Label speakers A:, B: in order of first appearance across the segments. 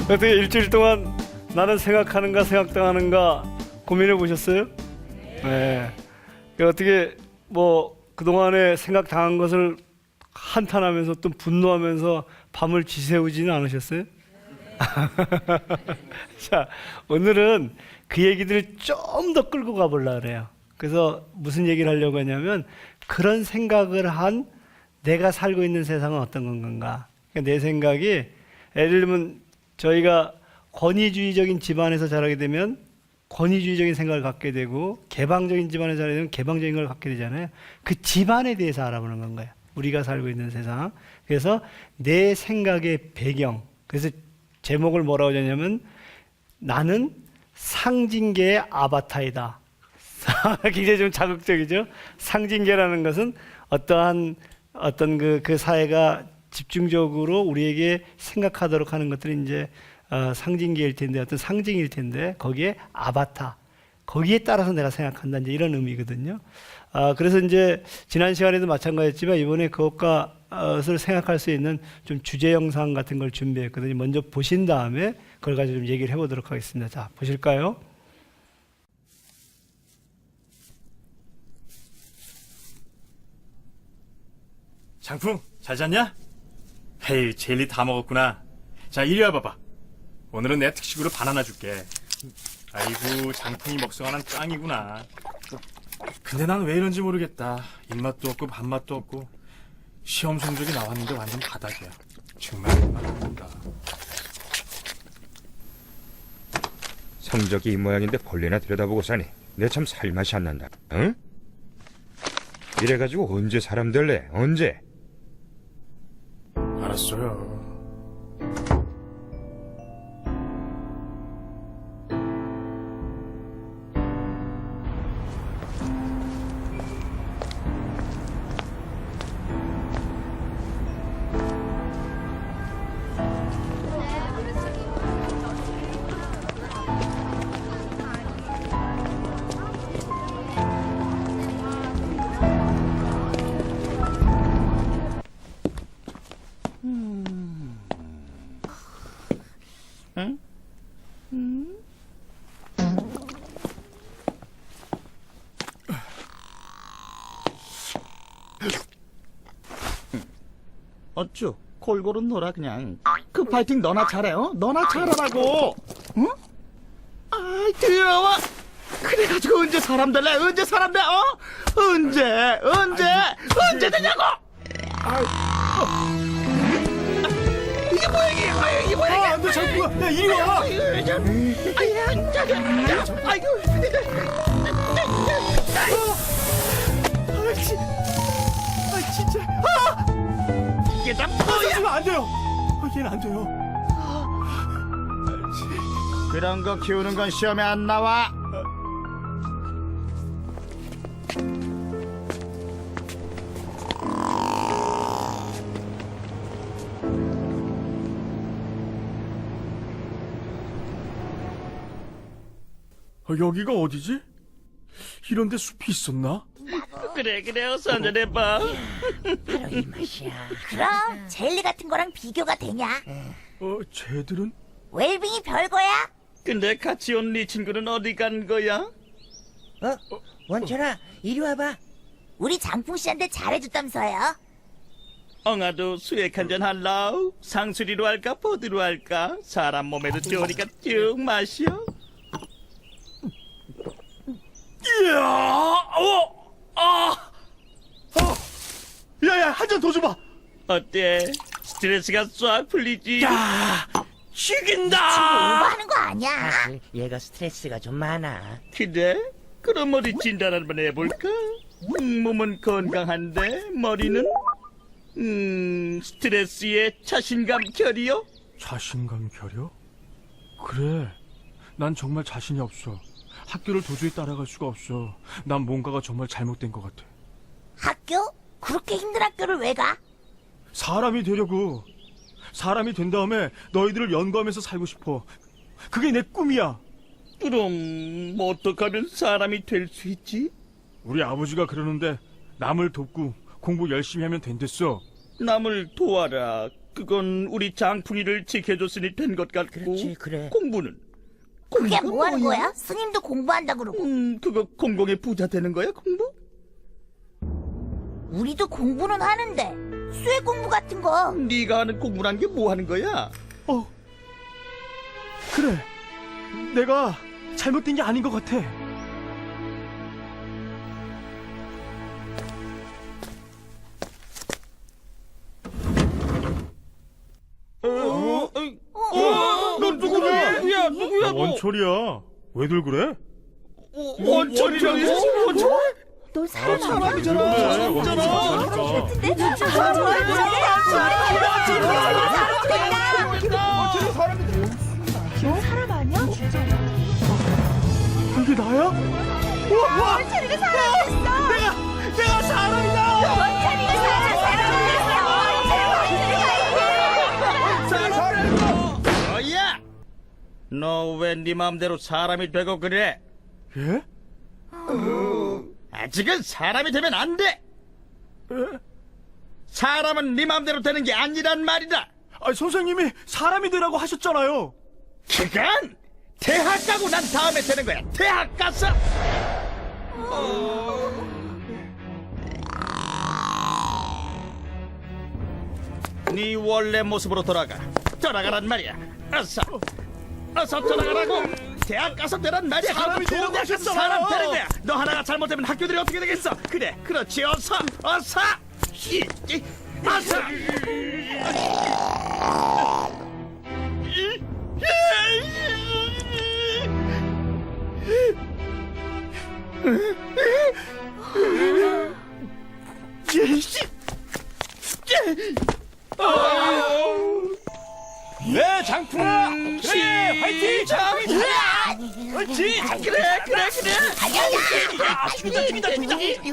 A: 어떻게 일주일 동안 나는 생각하는가 생각당하는가 고민해 보셨어요? 네. 어떻게 뭐 그동안에 생각당한 것을 한탄하면서 또 분노하면서 밤을 지새우지는 않으셨어요? 자, 오늘은 그 얘기들을 좀 더 끌고 가보려고 그래요. 그래서 무슨 얘기를 하려고 하냐면 그런 생각을 한 내가 살고 있는 세상은 어떤 건가. 그러니까 내 생각이 예를 들면 저희가 권위주의적인 집안에서 자라게 되면 권위주의적인 생각을 갖게 되고 개방적인 집안에서 자라게 되면 개방적인 걸 갖게 되잖아요. 그 집안에 대해서 알아보는 건 거예요. 우리가 살고 있는 세상. 그래서 내 생각의 배경. 그래서 제목을 뭐라고 하냐면 나는 상징계의 아바타이다. 굉장히 좀 자극적이죠. 상징계라는 것은 어떤 그 사회가 집중적으로 우리에게 생각하도록 하는 것들이 이제 상징계일 텐데 어떤 상징일 텐데 거기에 아바타 거기에 따라서 내가 생각한다 이제 이런 의미거든요. 그래서 이제 지난 시간에도 마찬가지였지만 이번에 그것을 생각할 수 있는 좀 주제 영상 같은 걸 준비했거든요. 먼저 보신 다음에 그걸 가지고 좀 얘기를 해보도록 하겠습니다. 자, 보실까요?
B: 장풍, 잘 잤냐? 헤이, 젤리 다 먹었구나. 자, 이리 와봐봐. 오늘은 내 특식으로 바나나 줄게. 아이고, 장풍이 먹성하는 짱이구나. 근데 난 왜 이런지 모르겠다. 입맛도 없고 밥맛도 없고 시험 성적이 나왔는데 완전 바닥이야. 정말 입맛없다.
C: 성적이 이 모양인데 벌레나 들여다보고 사니 내 참 살맛이 안 난다. 응? 이래가지고 언제 사람 될래? 언제?
B: 알았어요.
D: 어쭈 골고루 놀아 그냥. 그 파이팅 너나 잘해. 너나 잘하라고. 응? 아이 더러워. 그래가지고 언제 사람 될래? 언제 사람 돼? 언제 되냐고. 이게 뭐야 이게 뭐야.
B: 너 장풍아, 야, 이리 와. 진짜.
D: 이게 다 뭐야?
B: 하지면 안 돼요. 얘는 안 돼요.
D: 그런 거 키우는 건 시험에 안 나와.
B: 여기가 어디지? 이런데 숲이 있었나?
D: 그래 어서 한잔 해봐.
E: 바로 이 맛이야. 그럼 젤리 같은 거랑 비교가 되냐?
B: 쟤들은?
E: 웰빙이 별거야?
D: 근데 같이 온 네 친구는 어디 간 거야?
F: 원철아, 이리 와봐.
E: 우리 장풍 씨한테 잘해줬다면서요?
D: 엉아도 수액 한잔 할라우? 상수리로 할까 포드로 할까? 사람 몸에도 좋으니까 쭉 마셔.
B: 이야, 야야, 한 잔 더 줘봐.
D: 어때? 스트레스가 싹 풀리지?
B: 야, 죽인다.
E: 오버하는 거 아니야?
F: 사실 얘가 스트레스가 좀 많아.
D: 그래? 그럼 머리 진단 한번 해볼까? 몸은 건강한데 머리는? 스트레스에 자신감 결이요?
B: 자신감 결여? 그래, 난 정말 자신이 없어. 학교를 도저히 따라갈 수가 없어. 난 뭔가가 정말 잘못된 것 같아.
E: 학교? 그렇게 힘든 학교를 왜 가?
B: 사람이 되려고. 사람이 된 다음에 너희들을 연구하면서 살고 싶어. 그게 내 꿈이야.
D: 그럼 뭐 어떡하면 사람이 될 수 있지?
B: 우리 아버지가 그러는데 남을 돕고 공부 열심히 하면 된댔어.
D: 남을 도와라. 그건 우리 장풍이를 지켜줬으니 된 것 같고.
F: 그렇지, 그래.
D: 공부는?
E: 그게
D: 공부가
E: 뭐 하는
D: 뭐야?
E: 거야? 스님도 공부한다 그러고.
D: 그거 공공의 부자 되는 거야, 공부?
E: 우리도 공부는 하는데 수해 공부 같은 거.
D: 네가 하는 공부란 게 뭐 하는 거야?
B: 그래. 내가 잘못된 게 아닌 것 같아.
D: 너 누구야? 누구야?
B: 원철이야. 왜들 그래?
D: 원철이라고? 원철?
E: 널 사람
D: 사람이잖아.
E: 사람 아니야?
B: 이게 나야?
E: 원철이가 사람 됐어.
D: 내가 사람이다.
E: 원철이가 사람 됐어.
D: 너야? 너 왜 네 마음대로 사람이 되고 그래?
B: 예?
D: 아직은 사람이 되면 안 돼. 사람은 네 마음대로 되는 게 아니란 말이다.
B: 아, 선생님이 사람이 되라고 하셨잖아요.
D: 그건 대학 가고 난 다음에 되는 거야. 대학 가서. 네 원래 모습으로 돌아가란 말이야. 어서 돌아가라고. 대학 가서 되란 말이야.
B: 사람이
D: 좋은
B: 되라고
D: 대학 가서
B: 하셨잖아요.
D: 사람 되는 거야. 너 하나가 잘못되면 학교들이 어떻게 되겠어? 그래, 그렇지. 어서. 어서.
B: 네, 장풍아. 그래, 화이팅. 그렇지.
D: 그래.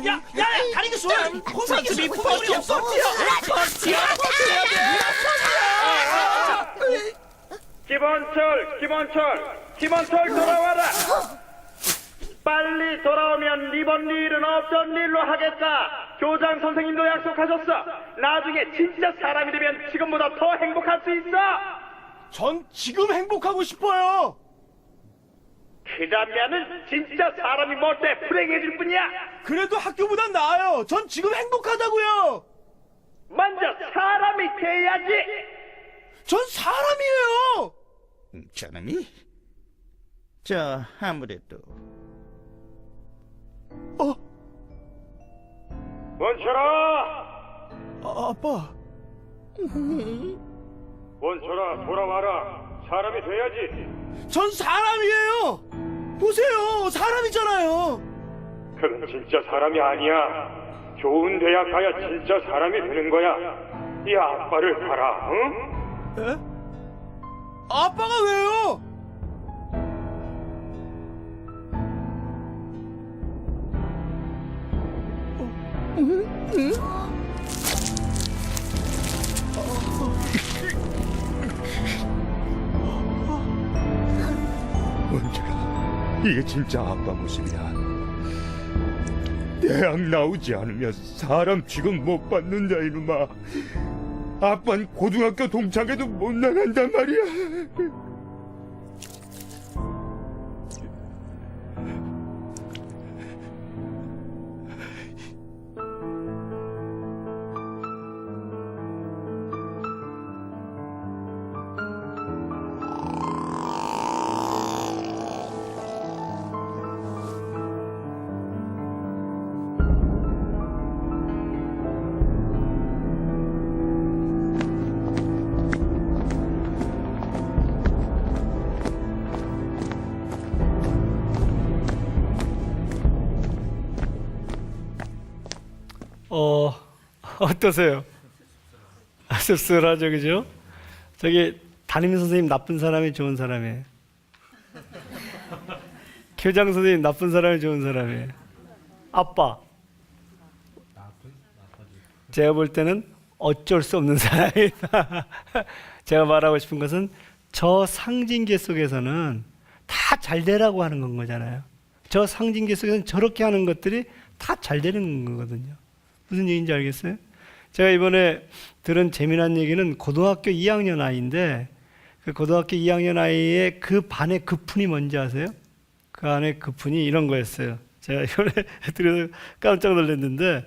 B: 야, 다리가 쏘여.
D: 사슴이 버텨.
G: 김원철 돌아와라. 빨리 돌아오면 이번 일은 없던 일로 하겠다. 교장 선생님도 약속하셨어. 나중에 진짜 사람이 되면 지금보다 더 행복할 수 있어.
B: 전 지금 행복하고 싶어요.
G: 그러면은 진짜 사람이 뭘 때 불행해질 뿐이야.
B: 그래도 학교보단 나아요. 전 지금 행복하다고요.
G: 먼저 사람이 돼야지.
B: 전 사람이에요.
D: 저놈이? 아무래도
G: 원철아,
B: 아빠.
G: 원철아 돌아와라. 사람이 돼야지.
B: 전 사람이에요. 보세요. 사람이잖아요.
G: 그건 진짜 사람이 아니야. 좋은 대학 가야 진짜 사람이 되는 거야. 이 아빠를 봐라, 응?
B: 에? 아빠가 왜요?
C: 원철아, 이게 진짜 아빠 모습이야. 대학 나오지 않으면 사람 취급 못 받는다 이놈아. 아빠는 고등학교 동창회도 못 나간단 말이야.
A: 어떠세요? 씁쓸하죠, 그죠? 저기 담임 선생님 나쁜 사람이 좋은 사람이에요. 교장 선생님 나쁜 사람이 좋은 사람이에요. 아빠. 제가 볼 때는 어쩔 수 없는 사람이다. 제가 말하고 싶은 것은 저 상징계 속에서는 다 잘 되라고 하는 건 거잖아요. 저 상징계 속에서는 저렇게 하는 것들이 다 잘 되는 거거든요. 무슨 얘기인지 알겠어요? 제가 이번에 들은 재미난 얘기는 고등학교 2학년 아이인데 그 고등학교 2학년 아이의 그 반의 급훈이 뭔지 아세요? 그 안에 급훈이 이런 거였어요. 제가 이번에 들어서 깜짝 놀랐는데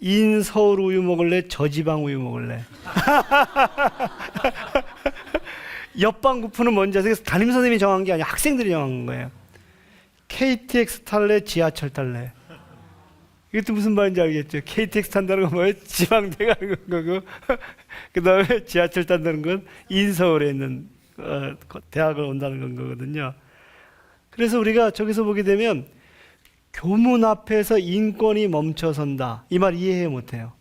A: 인서울 우유 먹을래? 저지방 우유 먹을래? 옆방 급훈은 뭔지 아세요? 담임선생님이 정한 게 아니라 학생들이 정한 거예요. KTX 탈래? 지하철 탈래? 이것도 무슨 말인지 알겠죠? KTX 탄다는 건 뭐예요? 지방대 가는 거고 그 다음에 지하철 탄다는 건 인서울에 있는 대학을 온다는 거거든요. 그래서 우리가 저기서 보게 되면 교문 앞에서 인권이 멈춰선다. 이 말 이해 못해요.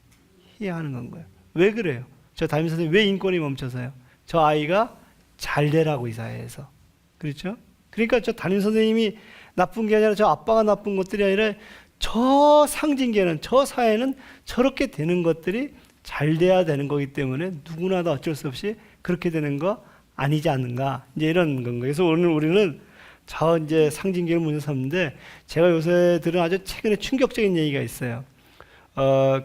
A: 이해하는 건 거예요. 왜 그래요? 저 담임선생님 왜 인권이 멈춰서요? 저 아이가 잘 되라고 이 사회에서. 그렇죠? 그러니까 저 담임선생님이 나쁜 게 아니라 저 아빠가 나쁜 것들이 아니라 저 상징계는 저 사회는 저렇게 되는 것들이 잘 돼야 되는 거기 때문에 누구나 다 어쩔 수 없이 그렇게 되는 거 아니지 않는가 이제 이런 건 거예요. 그래서 오늘 우리는 저 이제 상징계를 문제 삼는데 제가 요새 들은 아주 최근에 충격적인 얘기가 있어요.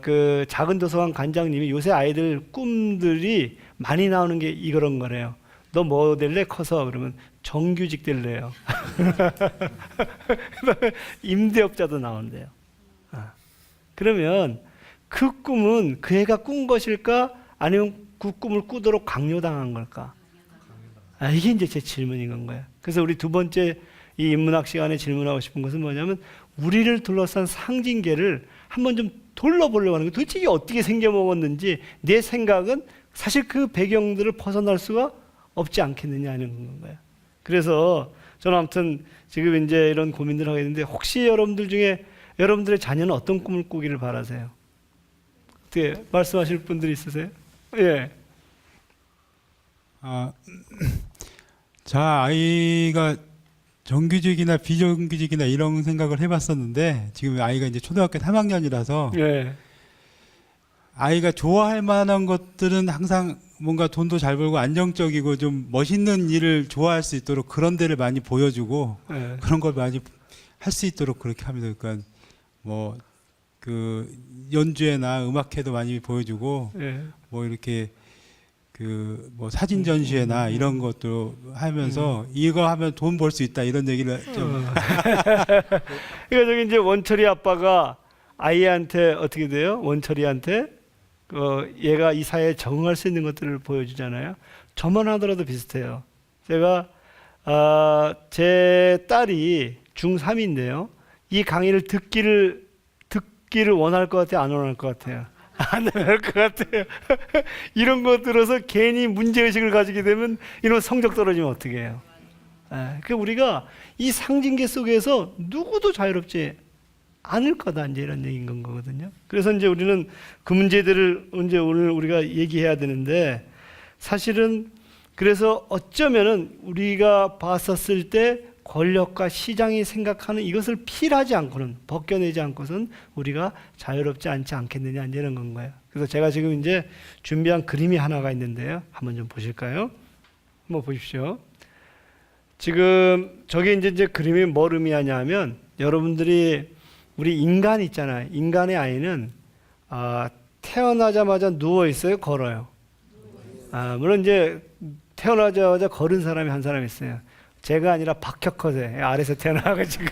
A: 그 작은 도서관 관장님이 요새 아이들 꿈들이 많이 나오는 게 이런 거래요. 너 뭐 될래 커서? 그러면 정규직 될래요. 임대업자도 나온대요. 그러면 그 꿈은 그 애가 꾼 것일까? 아니면 그 꿈을 꾸도록 강요당한 걸까? 이게 이제 제 질문인 건 거예요. 그래서 우리 두 번째 이 인문학 시간에 질문하고 싶은 것은 뭐냐면 우리를 둘러싼 상징계를 한번 좀 돌려보려고 하는 거예요. 도대체 이게 어떻게 생겨먹었는지 내 생각은 사실 그 배경들을 벗어날 수가 없지 않겠느냐 하는 거예요. 그래서 저는 아무튼 지금 이제 이런 고민들을 하게 되는데 혹시 여러분들 중에 여러분들의 자녀는 어떤 꿈을 꾸기를 바라세요? 어떻게 말씀하실 분들이 있으세요? 예.
H: 자, 아이가 정규직이나 비정규직이나 이런 생각을 해봤었는데 지금 아이가 이제 초등학교 3학년이라서
A: 예.
H: 아이가 좋아할 만한 것들은 항상 뭔가 돈도 잘 벌고 안정적이고 좀 멋있는 일을 좋아할 수 있도록 그런 데를 많이 보여주고
A: 예.
H: 그런 걸 많이 할 수 있도록 그렇게 합니다. 그러니까 뭐 그 연주회나 음악회도 많이 보여주고
A: 예.
H: 뭐 이렇게 그 뭐 사진 전시회나 이런 것도 하면서 이거 하면 돈 벌 수 있다 이런 얘기를 좀
A: 그러니까 저기 이제 원철이 아빠가 아이한테 어떻게 돼요? 원철이한테 얘가 이 사회에 적응할 수 있는 것들을 보여주잖아요. 저만 하더라도 비슷해요. 제가 제 딸이 중3인데요. 이 강의를 듣기를 원할 것 같아요? 안 원할 것 같아요? 안 할 것 같아요. 이런 거 들어서 괜히 문제의식을 가지게 되면 이런 성적 떨어지면 어떻게 해요? 그러니까 우리가 이 상징계 속에서 누구도 자유롭지 않을 거다 이제 이런 얘기인 건 거거든요. 그래서 이제 우리는 그 문제들을 이제 오늘 우리가 얘기해야 되는데 사실은 그래서 어쩌면은 우리가 봤었을 때 권력과 시장이 생각하는 이것을 필하지 않고는 벗겨내지 않고선 우리가 자유롭지 않지 않겠느냐 이런 건 거예요. 그래서 제가 지금 이제 준비한 그림이 하나가 있는데요. 한번 좀 보실까요? 한번 보십시오. 지금 저게 이제 그림이 뭘 의미하냐면 여러분들이 우리 인간 있잖아요. 인간의 아이는 태어나자마자 누워 있어요, 걸어요. 물론 이제 태어나자마자 걸은 사람이 한 사람 있어요. 제가 아니라 박혁허세 아래서 태어나가지고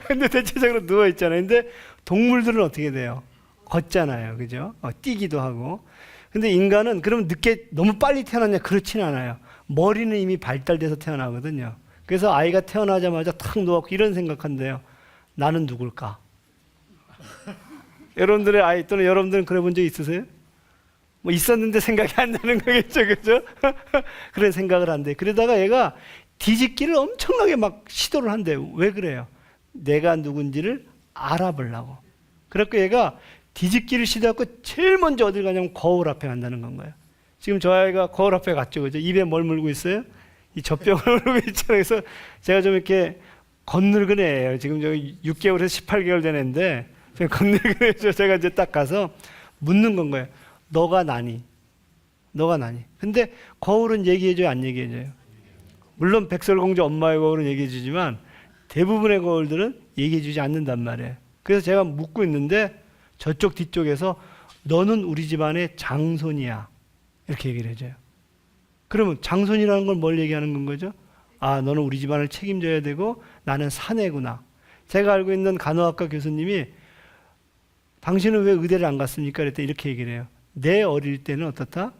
A: 근데 대체적으로 누워 있잖아요. 근데 동물들은 어떻게 돼요? 걷잖아요, 그죠? 뛰기도 하고. 근데 인간은 그럼 늦게 너무 빨리 태어났냐? 그렇진 않아요. 머리는 이미 발달돼서 태어나거든요. 그래서 아이가 태어나자마자 탁 누웠고 이런 생각한대요. 나는 누굴까? 여러분들의 아이 또는 여러분들은 그래 본 적 있으세요? 뭐 있었는데 생각이 안 나는 거겠죠, 그죠? 그런 생각을 한대. 그러다가 얘가 뒤집기를 엄청나게 막 시도를 한대요. 왜 그래요? 내가 누군지를 알아보려고. 그래서 얘가 뒤집기를 시도하고 제일 먼저 어딜 가냐면 거울 앞에 간다는 건 거예요. 지금 저 아이가 거울 앞에 갔죠, 그죠? 입에 뭘 물고 있어요? 이 젖병을 물고 있잖아요. 그래서 제가 좀 이렇게 건늙은 애예요. 지금 저 6개월에서 18개월 된 애인데 건늙은 애죠. 제가 이제 딱 가서 묻는 건 거예요. 너가 나니? 너가 나니? 근데 거울은 얘기해줘요, 안 얘기해줘요? 물론 백설공주 엄마의 거울은 얘기해주지만 대부분의 거울들은 얘기해주지 않는단 말이에요. 그래서 제가 묻고 있는데 저쪽 뒤쪽에서 너는 우리 집안의 장손이야. 이렇게 얘기를 해줘요. 그러면 장손이라는 걸 뭘 얘기하는 건 거죠? 아, 너는 우리 집안을 책임져야 되고 나는 사내구나. 제가 알고 있는 간호학과 교수님이 당신은 왜 의대를 안 갔습니까? 그랬더니 이렇게 얘기를 해요. 내 어릴 때는 어떻다?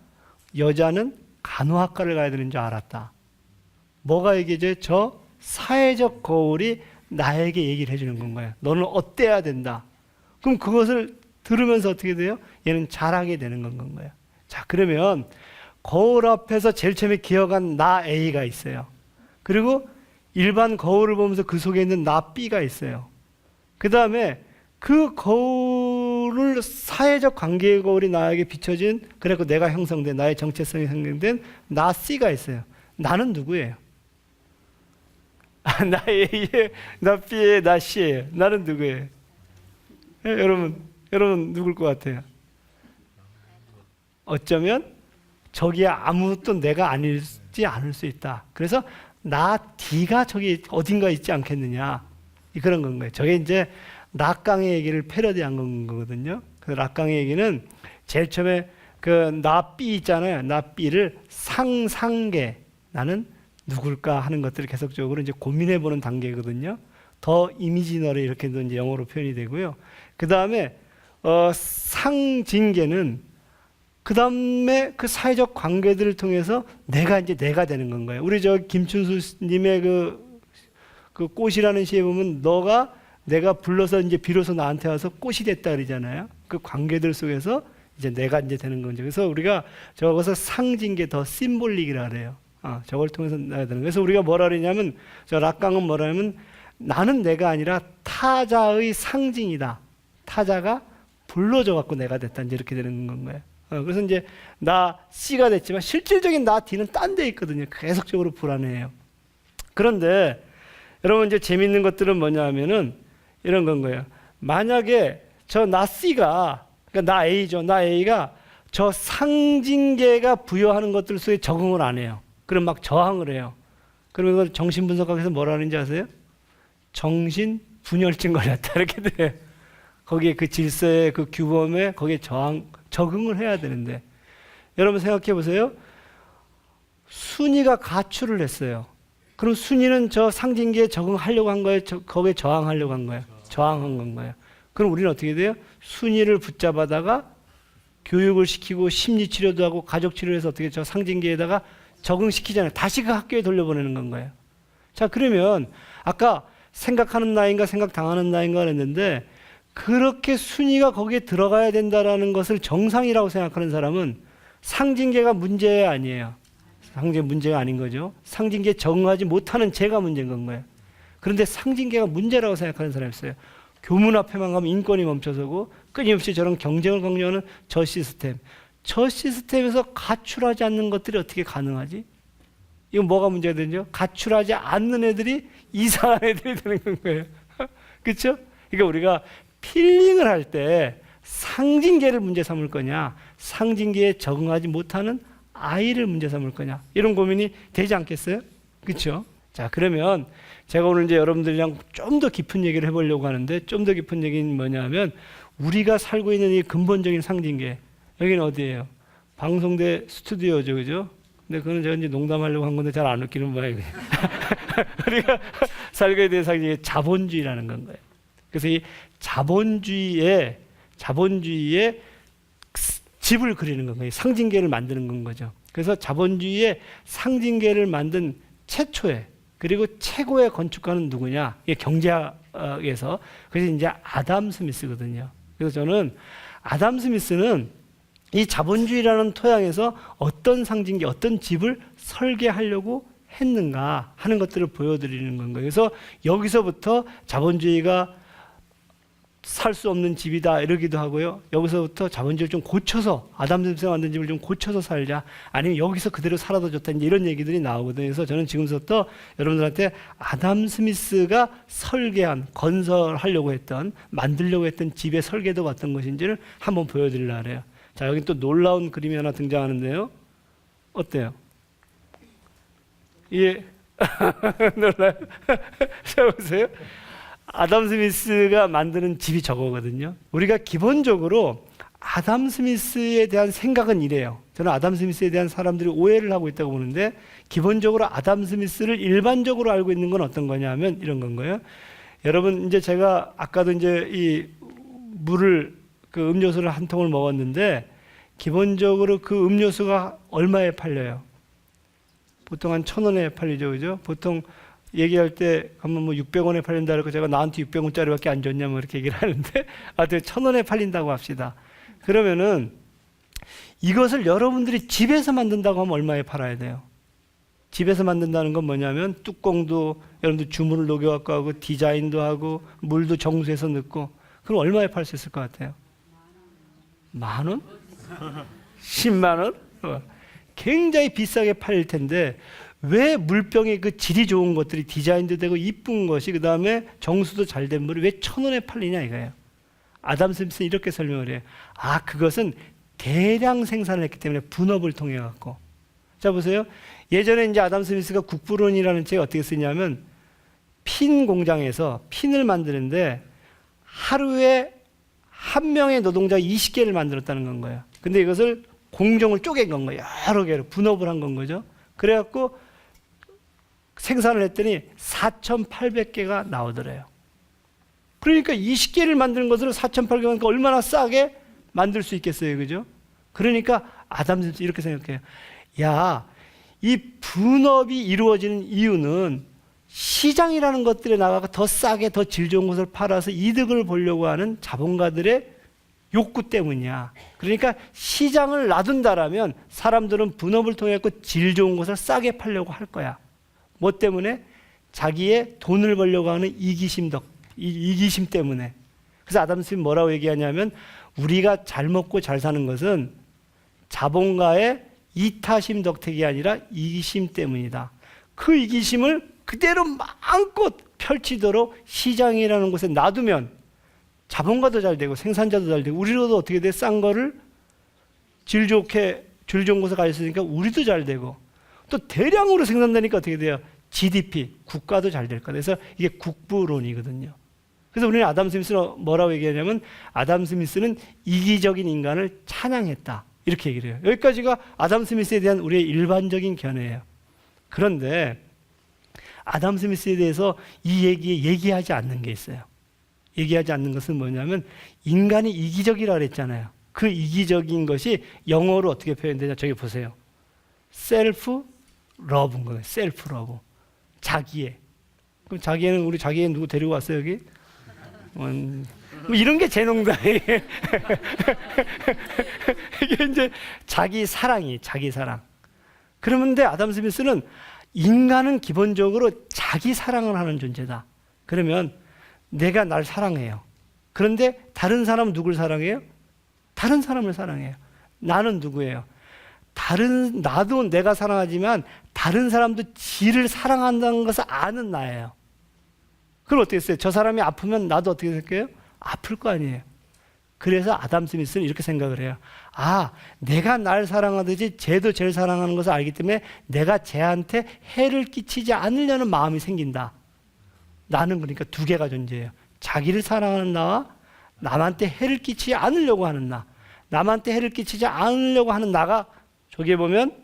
A: 여자는 간호학과를 가야 되는 줄 알았다. 뭐가 얘기해줘요? 저 사회적 거울이 나에게 얘기를 해주는 건 거예요. 너는 어때야 된다. 그럼 그것을 들으면서 어떻게 돼요? 얘는 잘하게 되는 건 거예요. 자, 그러면 거울 앞에서 제일 처음에 기억한 나 A가 있어요. 그리고 일반 거울을 보면서 그 속에 있는 나 B가 있어요. 그 다음에 그 거울을 사회적 관계의 거울이 나에게 비춰진, 그래서 내가 형성된, 나의 정체성이 형성된 나 C가 있어요. 나는 누구예요? 나 A에, 나 B에, 나 C예요. 나는 누구예요? 예, 여러분 누굴 것 같아요? 어쩌면 저기에 아무것도 내가 아니지 않을 수 있다. 그래서 나 D가 저기 어딘가 있지 않겠느냐, 그런 건 거예요. 저게 이제 락강의 얘기를 패러디한 건 거거든요. 그 락강의 얘기는 제일 처음에 그 나 B 있잖아요. 나 B를 상상계, 나는 누굴까 하는 것들을 계속적으로 이제 고민해보는 단계거든요. 더 이미지너리 이렇게도 이제 영어로 표현이 되고요. 그 다음에 상징계는 그 다음에 그 사회적 관계들을 통해서 내가 내가 되는 건 거예요. 우리 저 김춘수님의 그 꽃이라는 시에 보면 내가 불러서 이제 비로소 나한테 와서 꽃이 됐다 그러잖아요. 그 관계들 속에서 이제 내가 이제 되는 거죠. 그래서 우리가 저것을 상징계, 더 심볼릭이라 그래요. 저걸 통해서 나야 되는. 그래서 우리가 뭐라 그러냐면, 저 락강은 뭐라 하면, 나는 내가 아니라 타자의 상징이다. 타자가 불러줘 갖고 내가 됐다. 이제 이렇게 되는 건 거예요. 그래서 이제 나 C가 됐지만 실질적인 나 D는 딴 데 있거든요. 계속적으로 불안해해요. 그런데 여러분 이제 재밌는 것들은 뭐냐 하면은 이런 건 거예요. 만약에 저 나 C가, 그러니까 나 A죠. 나 A가 저 상징계가 부여하는 것들 속에 적응을 안 해요. 그럼 막 저항을 해요. 그러면 이걸 정신분석학에서 뭐라 하는지 아세요? 정신분열증 걸렸다. 이렇게 돼요. 거기에 그 질서에, 그 규범에 거기에 적응을 해야 되는데, 여러분 생각해 보세요. 순이가 가출을 했어요. 그럼 순이는 저 상징계에 적응하려고 한 거예요? 거기에 저항하려고 한 거예요? 저항한 건 거예요. 그럼 우리는 어떻게 돼요? 순이를 붙잡아다가 교육을 시키고 심리치료도 하고 가족치료해서 어떻게 저 상징계에다가 적응시키잖아요. 다시 그 학교에 돌려보내는 건 거예요. 자, 그러면 아까 생각하는 나인가 생각당하는 나인가 그랬는데, 그렇게 순위가 거기에 들어가야 된다라는 것을 정상이라고 생각하는 사람은 상징계가 문제 아니에요. 상징 문제가 아닌 거죠. 상징계에 적응하지 못하는 제가 문제인 건 거예요. 그런데 상징계가 문제라고 생각하는 사람이 있어요. 교문 앞에만 가면 인권이 멈춰서고 끊임없이 저런 경쟁을 강요하는 저 시스템. 저 시스템에서 가출하지 않는 것들이 어떻게 가능하지? 이건 뭐가 문제가 되죠? 가출하지 않는 애들이 이상한 애들이 되는 거예요. 그렇죠? 그러니까 우리가 필링을 할 때 상징계를 문제 삼을 거냐, 상징계에 적응하지 못하는 아이를 문제 삼을 거냐, 이런 고민이 되지 않겠어요? 그렇죠? 자, 그러면 제가 오늘 이제 여러분들이랑 좀 더 깊은 얘기를 해보려고 하는데, 좀 더 깊은 얘기는 뭐냐면, 우리가 살고 있는 이 근본적인 상징계, 여기는 어디예요? 방송대 스튜디오죠, 그죠? 근데 그건 제가 이제 농담하려고 한 건데 잘 안 웃기는 모양이에요. 우리가 살고 있는 상징이 자본주의라는 건 거예요. 그래서 이 자본주의의 집을 그리는 건 거예요. 상징계를 만드는 건 거죠. 그래서 자본주의의 상징계를 만든 최초의, 그리고 최고의 건축가는 누구냐? 이게 경제학에서, 그래서 이제 아담 스미스거든요. 그래서 저는 아담 스미스는 이 자본주의라는 토양에서 어떤 상징계, 어떤 집을 설계하려고 했는가 하는 것들을 보여드리는 건 거예요. 그래서 여기서부터 자본주의가 살 수 없는 집이다 이러기도 하고요. 여기서부터 자본주의를 좀 고쳐서, 아담 스미스가 만든 집을 좀 고쳐서 살자, 아니면 여기서 그대로 살아도 좋다, 이런 얘기들이 나오거든요. 그래서 저는 지금부터 여러분들한테 아담 스미스가 설계한, 건설하려고 했던, 만들려고 했던 집의 설계도가 어떤 것인지를 한번 보여드리려고 해요. 자, 여기 또 놀라운 그림이 하나 등장하는데요. 어때요? 예. 놀라요? 자, 보세요. 아담 스미스가 만드는 집이 저거거든요. 우리가 기본적으로 아담 스미스에 대한 생각은 이래요. 저는 아담 스미스에 대한 사람들이 오해를 하고 있다고 보는데, 기본적으로 아담 스미스를 일반적으로 알고 있는 건 어떤 거냐면 이런 건 거예요. 여러분, 이제 제가 아까도 이제 이 물을, 그 음료수를 한 통을 먹었는데, 기본적으로 그 음료수가 얼마에 팔려요? 보통 한 1,000원에 팔리죠, 그죠? 보통 얘기할 때 한번 뭐 600원에 팔린다 그러고 제가 나한테 600원짜리밖에 안 줬냐 뭐 이렇게 얘기를 하는데, 하여튼 1,000원에 팔린다고 합시다. 그러면은 이것을 여러분들이 집에서 만든다고 하면 얼마에 팔아야 돼요? 집에서 만든다는 건 뭐냐면 뚜껑도 여러분들 주문을 녹여갖고 하고 디자인도 하고 물도 정수해서 넣고, 그럼 얼마에 팔 수 있을 것 같아요? 10,000원? 100,000원? 굉장히 비싸게 팔릴 텐데, 왜 물병의 그 질이 좋은 것들이 디자인도 되고 이쁜 것이, 그 다음에 정수도 잘 된 물이 왜 1,000원에 팔리냐 이거예요. 아담 스미스는 이렇게 설명을 해요. 아, 그것은 대량 생산을 했기 때문에 분업을 통해 갖고. 자, 보세요. 예전에 이제 아담 스미스가 국부론이라는 책을 어떻게 쓰냐면, 핀 공장에서 핀을 만드는데 하루에 한 명의 노동자가 20개를 만들었다는 건 거예요. 근데 이것을 공정을 쪼갠 건 거예요. 여러 개로 분업을 한 건 거죠. 그래갖고 생산을 했더니 4,800개가 나오더래요. 그러니까 20개를 만드는 것을 4,800개니까 얼마나 싸게 만들 수 있겠어요, 그죠? 그러니까 아담 스미스 이렇게 생각해요. 야, 이 분업이 이루어지는 이유는 시장이라는 것들에 나가서 더 싸게 더 질 좋은 것을 팔아서 이득을 보려고 하는 자본가들의 욕구 때문이야. 그러니까 시장을 놔둔다라면 사람들은 분업을 통해 질 좋은 것을 싸게 팔려고 할 거야. 뭐 때문에? 자기의 돈을 벌려고 하는 이기심 때문에. 그래서 아담 스미스 뭐라고 얘기하냐면, 우리가 잘 먹고 잘 사는 것은 자본가의 이타심 덕택이 아니라 이기심 때문이다. 그 이기심을 그대로 마음껏 펼치도록 시장이라는 곳에 놔두면 자본가도 잘 되고 생산자도 잘 되고, 우리로도 어떻게 돼? 싼 거를 질 좋은 곳에 가 있으니까 우리도 잘 되고, 또 대량으로 생산되니까 어떻게 돼요? GDP, 국가도 잘 될 거다. 그래서 이게 국부론이거든요. 그래서 우리는 아담 스미스는 뭐라고 얘기하냐면, 아담 스미스는 이기적인 인간을 찬양했다, 이렇게 얘기를 해요. 여기까지가 아담 스미스에 대한 우리의 일반적인 견해예요. 그런데 아담 스미스에 대해서 이 얘기하지 않는 게 있어요. 얘기하지 않는 것은 뭐냐면, 인간이 이기적이라고 그랬잖아요. 그 이기적인 것이 영어로 어떻게 표현되냐, 저기 보세요. 셀프 러브인 거예요. 셀프 러브. 자기애. 그럼 자기애는, 우리 자기애 누구 데리고 왔어요, 여기? 뭐 이런 게 제 농담이에요. 이게 이제 자기 사랑. 그런데 아담 스미스는 인간은 기본적으로 자기 사랑을 하는 존재다. 그러면 내가 날 사랑해요. 그런데 다른 사람은 누굴 사랑해요? 다른 사람을 사랑해요. 나는 누구예요? 나도 내가 사랑하지만 다른 사람도 지를 사랑한다는 것을 아는 나예요. 그럼 어떻게 했어요? 저 사람이 아프면 나도 어떻게 생각해요? 아플 거 아니에요. 그래서 아담 스미스는 이렇게 생각을 해요. 아, 내가 날 사랑하듯이 쟤도 쟤를 사랑하는 것을 알기 때문에 내가 쟤한테 해를 끼치지 않으려는 마음이 생긴다. 나는 그러니까 두 개가 존재해요. 자기를 사랑하는 나와 남한테 해를 끼치지 않으려고 하는 나. 남한테 해를 끼치지 않으려고 하는 나가, 저기에 보면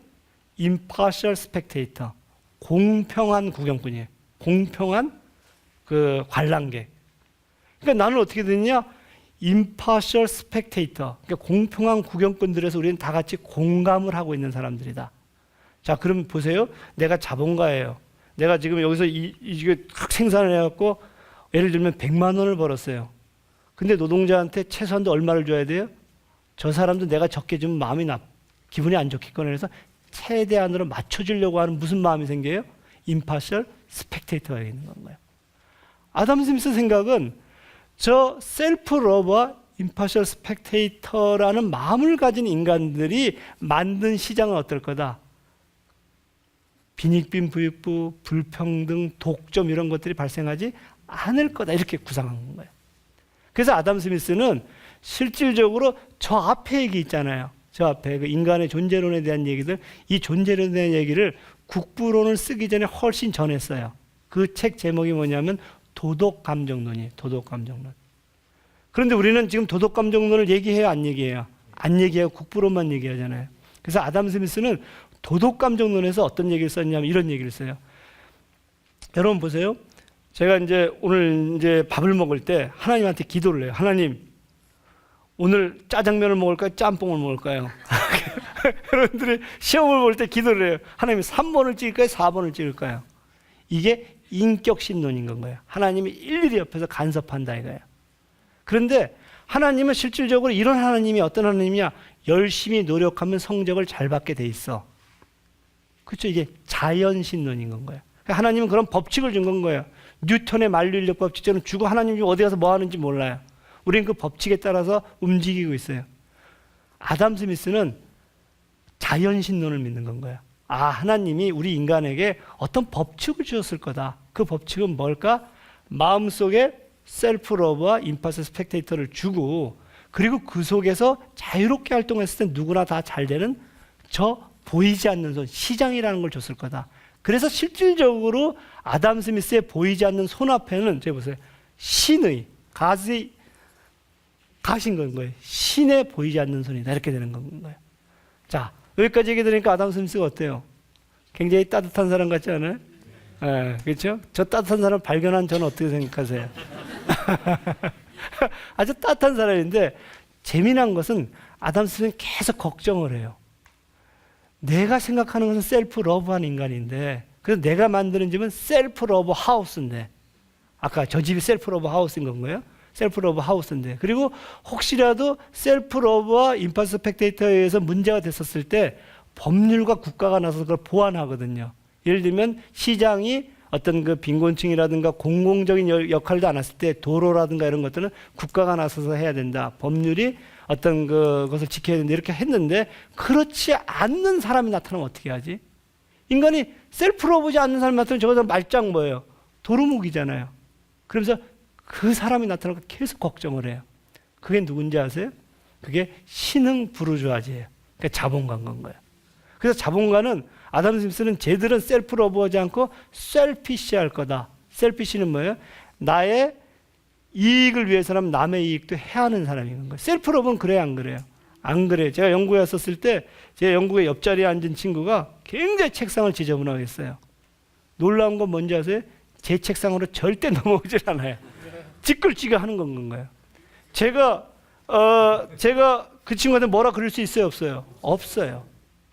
A: impartial spectator, 공평한 구경꾼이에요. 공평한 그 관람객. 그러니까 나는 어떻게 되느냐? impartial spectator, 그러니까 공평한 구경꾼들에서 우리는 다 같이 공감을 하고 있는 사람들이다. 자, 그럼 보세요. 내가 자본가예요. 내가 지금 여기서 이게 생산을 해갖고 예를 들면 100만 원을 벌었어요. 근데 노동자한테 최소한도 얼마를 줘야 돼요? 저 사람도 내가 적게 주면 기분이 안 좋겠거나 해서 최대한으로 맞춰주려고 하는 무슨 마음이 생겨요? impartial spectator가 있는 거예요. 아담 스미스 생각은 저 셀프 러브와 impartial spectator라는 마음을 가진 인간들이 만든 시장은 어떨 거다? 빈익빈 부익부, 불평등, 독점 이런 것들이 발생하지 않을 거다, 이렇게 구상한 거예요. 그래서 아담 스미스는 실질적으로 저 앞에 얘기 있잖아요. 저 앞에 그 인간의 존재론에 대한 얘기들, 이 존재론에 대한 얘기를 국부론을 쓰기 전에 훨씬 전했어요. 그 책 제목이 뭐냐면 도덕감정론이에요. 도덕감정론. 그런데 우리는 지금 도덕감정론을 얘기해요, 안 얘기해요? 안 얘기해요. 국부론만 얘기하잖아요. 그래서 아담 스미스는 도덕감정론에서 어떤 얘기를 썼냐면 이런 얘기를 써요. 여러분 보세요. 제가 이제 오늘 이제 밥을 먹을 때 하나님한테 기도를 해요. 하나님, 오늘 짜장면을 먹을까요? 짬뽕을 먹을까요? 여러분들이 시험을 볼 때 기도를 해요. 하나님 3번을 찍을까요? 4번을 찍을까요? 이게 인격 신론인 건가요? 하나님이 일일이 옆에서 간섭한다 이거예요. 그런데 하나님은 실질적으로 이런 하나님이 어떤 하나님이냐? 열심히 노력하면 성적을 잘 받게 돼 있어. 그렇죠? 이게 자연신론인 건 거예요. 하나님은 그런 법칙을 준 건 거예요. 뉴턴의 만류인력 법칙처럼 주고 하나님이 어디 가서 뭐 하는지 몰라요. 우리는 그 법칙에 따라서 움직이고 있어요. 아담 스미스는 자연신론을 믿는 건 거예요. 아, 하나님이 우리 인간에게 어떤 법칙을 주었을 거다. 그 법칙은 뭘까? 마음속에 셀프 러브와 임파서 스펙테이터를 주고, 그리고 그 속에서 자유롭게 활동했을 때 누구나 다 잘 되는 저 보이지 않는 손, 시장이라는 걸 줬을 거다. 그래서 실질적으로 아담 스미스의 보이지 않는 손 앞에는 제가 보세요. 신의, 가시 가신 건 거예요. 신의 보이지 않는 손이다. 이렇게 되는 건 거예요. 자, 여기까지 얘기 들으니까 아담 스미스가 어때요? 굉장히 따뜻한 사람 같지 않아요? 네, 그렇죠? 저 따뜻한 사람 발견한 저는 어떻게 생각하세요? 아주 따뜻한 사람인데 재미난 것은 아담 스미스는 계속 걱정을 해요. 내가 생각하는 것은 셀프 러브한 인간인데, 그래서 내가 만드는 집은 셀프 러브 하우스인데, 아까 저 집이 셀프 러브 하우스인 건가요? 셀프 러브 하우스인데, 그리고 혹시라도 셀프 러브와 임파서 스펙테이터에 의해서 문제가 됐었을 때 법률과 국가가 나서서 그걸 보완하거든요. 예를 들면 시장이 어떤 그 빈곤층이라든가 공공적인 역할도 안 했을 때 도로라든가 이런 것들은 국가가 나서서 해야 된다. 법률이 어떤 그것을 지켜야 된다. 이렇게 했는데, 그렇지 않는 사람이 나타나면 어떻게 하지? 인간이 셀프로 보지 않는 사람이 나타나면 저거서 말짱 뭐예요? 도루묵이잖아요. 그러면서 그 사람이 나타나고 계속 걱정을 해요. 그게 누군지 아세요? 그게 신흥 부르주아지예요. 그러니까 자본가인 건 거예요. 그래서 자본가는 아담 스미스는 쟤들은 셀프 러브하지 않고 셀피시할 거다. 셀피시는 뭐예요? 나의 이익을 위해서라면 남의 이익도 해야 하는 사람인 거예요. 셀프 러브는 그래요, 안 그래요? 안 그래요. 제가 영국에 왔었을 때 제 영국의 옆자리에 앉은 친구가 굉장히 책상을 지저분하게 했어요. 놀라운 건 뭔지 아세요? 제 책상으로 절대 넘어오질 않아요. 찌끌찌가 하는 건 거예요. 제가 그 친구한테 뭐라 그럴 수 있어요, 없어요? 없어요.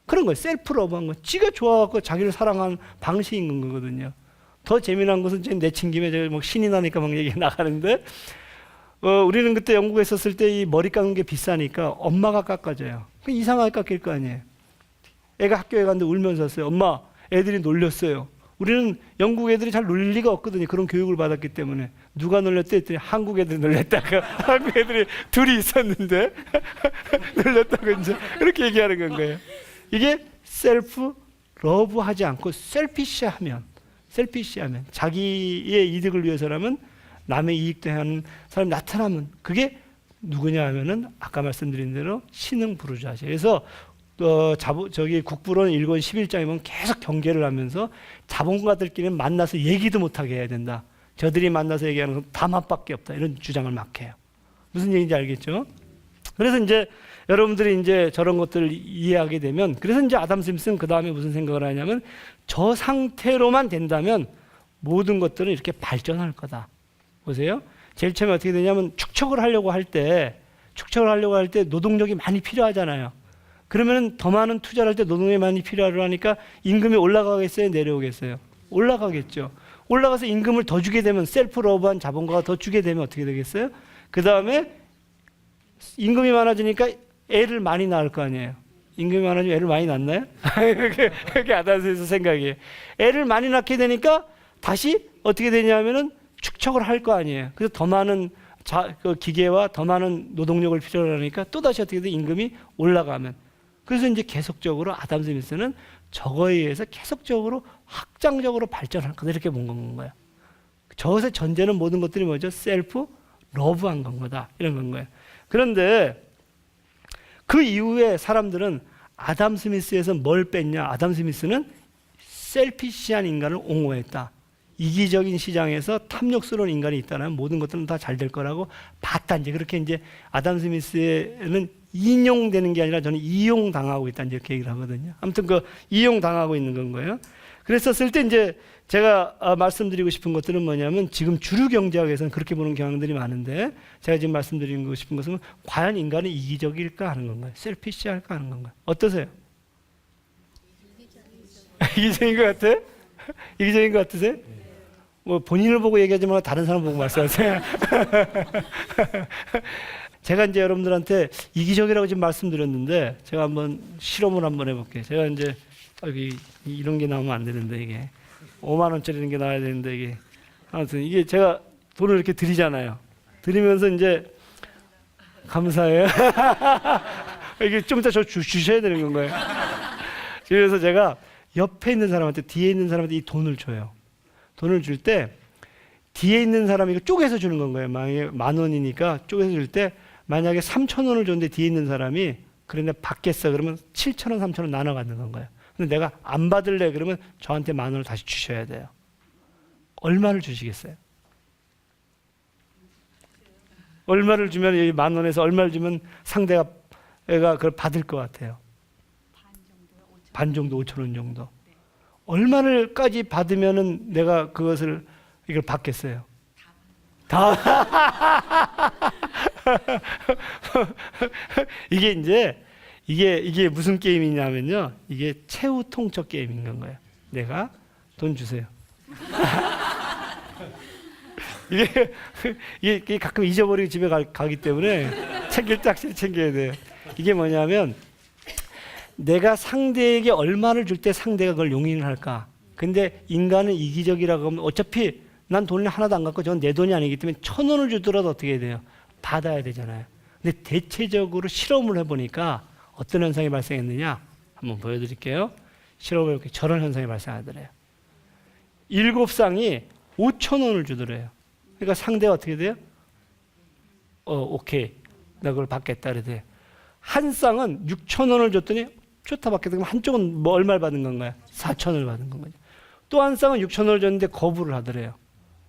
A: 그런 거예요. 셀프 러브한 거. 지가 좋아갖고 자기를 사랑하는 방식인 거거든요. 더 재미난 것은 지금 내친 김에 제가 막 신이 나니까 막 얘기 나가는데, 우리는 그때 영국에 있었을 때 이 머리 깎는 게 비싸니까 엄마가 깎아줘요. 이상하게 깎일 거 아니에요. 애가 학교에 갔는데 울면서 왔어요. 엄마, 애들이 놀렸어요. 우리는 영국 애들이 잘 놀릴 리가 없거든요. 그런 교육을 받았기 때문에. 누가 놀렸대 했더니 한국 애들이 놀렸다가 한국 애들이 둘이 있었는데 놀렸다고 이제 그렇게 얘기하는 건 거예요. 이게 셀프 러브하지 않고 셀피시하면 자기의 이득을 위해서라면 남의 이익도 하는 사람이 나타나면 그게 누구냐 하면은 아까 말씀드린 대로 신흥 부르주아죠. 그래서 저기 국부론 1권 11장에 보면 계속 경계를 하면서 자본가들끼리는 만나서 얘기도 못하게 해야 된다. 저들이 만나서 얘기하는 건 다 맛밖에 없다. 이런 주장을 막 해요. 무슨 얘기인지 알겠죠? 그래서 이제 여러분들이 이제 저런 것들을 이해하게 되면, 그래서 이제 아담 스미스는 그 다음에 무슨 생각을 하냐면 저 상태로만 된다면 모든 것들은 이렇게 발전할 거다. 보세요. 제일 처음에 어떻게 되냐면 축척을 하려고 할 때 노동력이 많이 필요하잖아요. 그러면 더 많은 투자를 할 때 노동력이 많이 필요하니까 임금이 올라가겠어요? 내려오겠어요? 올라가겠죠. 올라가서 임금을 더 주게 되면 셀프 러브한 자본가가 더 주게 되면 어떻게 되겠어요? 그 다음에 임금이 많아지니까 애를 많이 낳을 거 아니에요. 임금이 많아지면 애를 많이 낳나요? 그게 아담 스미스 생각이에요. 애를 많이 낳게 되니까 다시 어떻게 되냐면은 축척을 할 거 아니에요. 그래서 더 많은 그 기계와 더 많은 노동력을 필요로 하니까 또다시 어떻게 돼? 임금이 올라가면. 그래서 이제 계속적으로 아담 스미스는 저거에 의해서 계속적으로 확장적으로 발전할 거다. 이렇게 본 거예요. 저것의 전제는 모든 것들이 뭐죠? 셀프 러브한 건 거다. 이런 건 거예요. 그런데 그 이후에 사람들은 아담 스미스에서 뭘 뺐냐? 아담 스미스는 셀피시한 인간을 옹호했다. 이기적인 시장에서 탐욕스러운 인간이 있다면 모든 것들은 다 잘 될 거라고 봤다. 이제 그렇게 이제 아담 스미스는 인용되는 게 아니라 저는 이용당하고 있다. 이제 이렇게 얘기를 하거든요. 아무튼 그 이용당하고 있는 건 거예요. 그랬었을 때 이제 제가 말씀드리고 싶은 것들은 뭐냐면 지금 주류 경제학에서는 그렇게 보는 경향들이 많은데 제가 지금 말씀드리고 싶은 것은 과연 인간은 이기적일까 하는 건가요? 셀피시할까 하는 건가요? 어떠세요? 이기적인 것 같아? 이기적인 것 같으세요? 뭐 본인을 보고 얘기하지 말고 다른 사람 보고 말씀하세요. 제가 이제 여러분들한테 이기적이라고 지금 말씀드렸는데 제가 한번 실험을 한번 해볼게요. 제가 이제 여기 이런 게 나오면 안 되는데 이게 5만 원짜리 이런 게 나와야 되는데 이게 아무튼 이게 제가 돈을 이렇게 드리잖아요. 드리면서 이제 감사해요. 이게 좀 이따 저 주셔야 되는 건가요? 그래서 제가 옆에 있는 사람한테 뒤에 있는 사람한테 이 돈을 줘요. 돈을 줄 때 뒤에 있는 사람이 이거 쪼개서 주는 건 거예요. 만약에 10,000원이니까 쪼개서 줄 때 만약에 3,000원을 줬는데 뒤에 있는 사람이 그래 내가 받겠어 그러면 7,000원 3,000원 나눠 갖는 건 거예요. 근데 내가 안 받을래 그러면 저한테 10,000원을 다시 주셔야 돼요. 얼마를 주시겠어요? 얼마를 주면 이 10,000원에서 얼마를 주면 상대가 그걸 받을 것 같아요? 반 정도 5,000원 정도. 얼마를까지 받으면은 내가 그것을 이걸 받겠어요? 다. 이게 이제 이게 무슨 게임이냐면요. 이게 최후 통첩 게임인 건 거예요. 내가 돈 주세요. 이게 가끔 잊어버리고 집에 가기 때문에 챙길 때 확실히 챙겨야 돼요. 이게 뭐냐면 내가 상대에게 얼마를 줄 때 상대가 그걸 용인을 할까? 근데 인간은 이기적이라고 하면 어차피 난 돈을 하나도 안 갖고 저건 내 돈이 아니기 때문에 1,000원을 주더라도 어떻게 해야 돼요? 받아야 되잖아요. 근데 대체적으로 실험을 해보니까 어떤 현상이 발생했느냐? 한번 보여드릴게요. 실험을 해볼게요. 저런 현상이 발생하더래요. 7쌍이 5,000원을 주더래요. 그러니까 상대가 어떻게 돼요? 오케이. 나 그걸 받겠다. 그래도 한 쌍은 6,000원을 줬더니 좋다 받겠다. 그럼 한쪽은 뭐 얼마를 받은 건가요? 4,000원을 받은 건 거죠. 또 한 쌍은 6,000원을 줬는데 거부를 하더래요.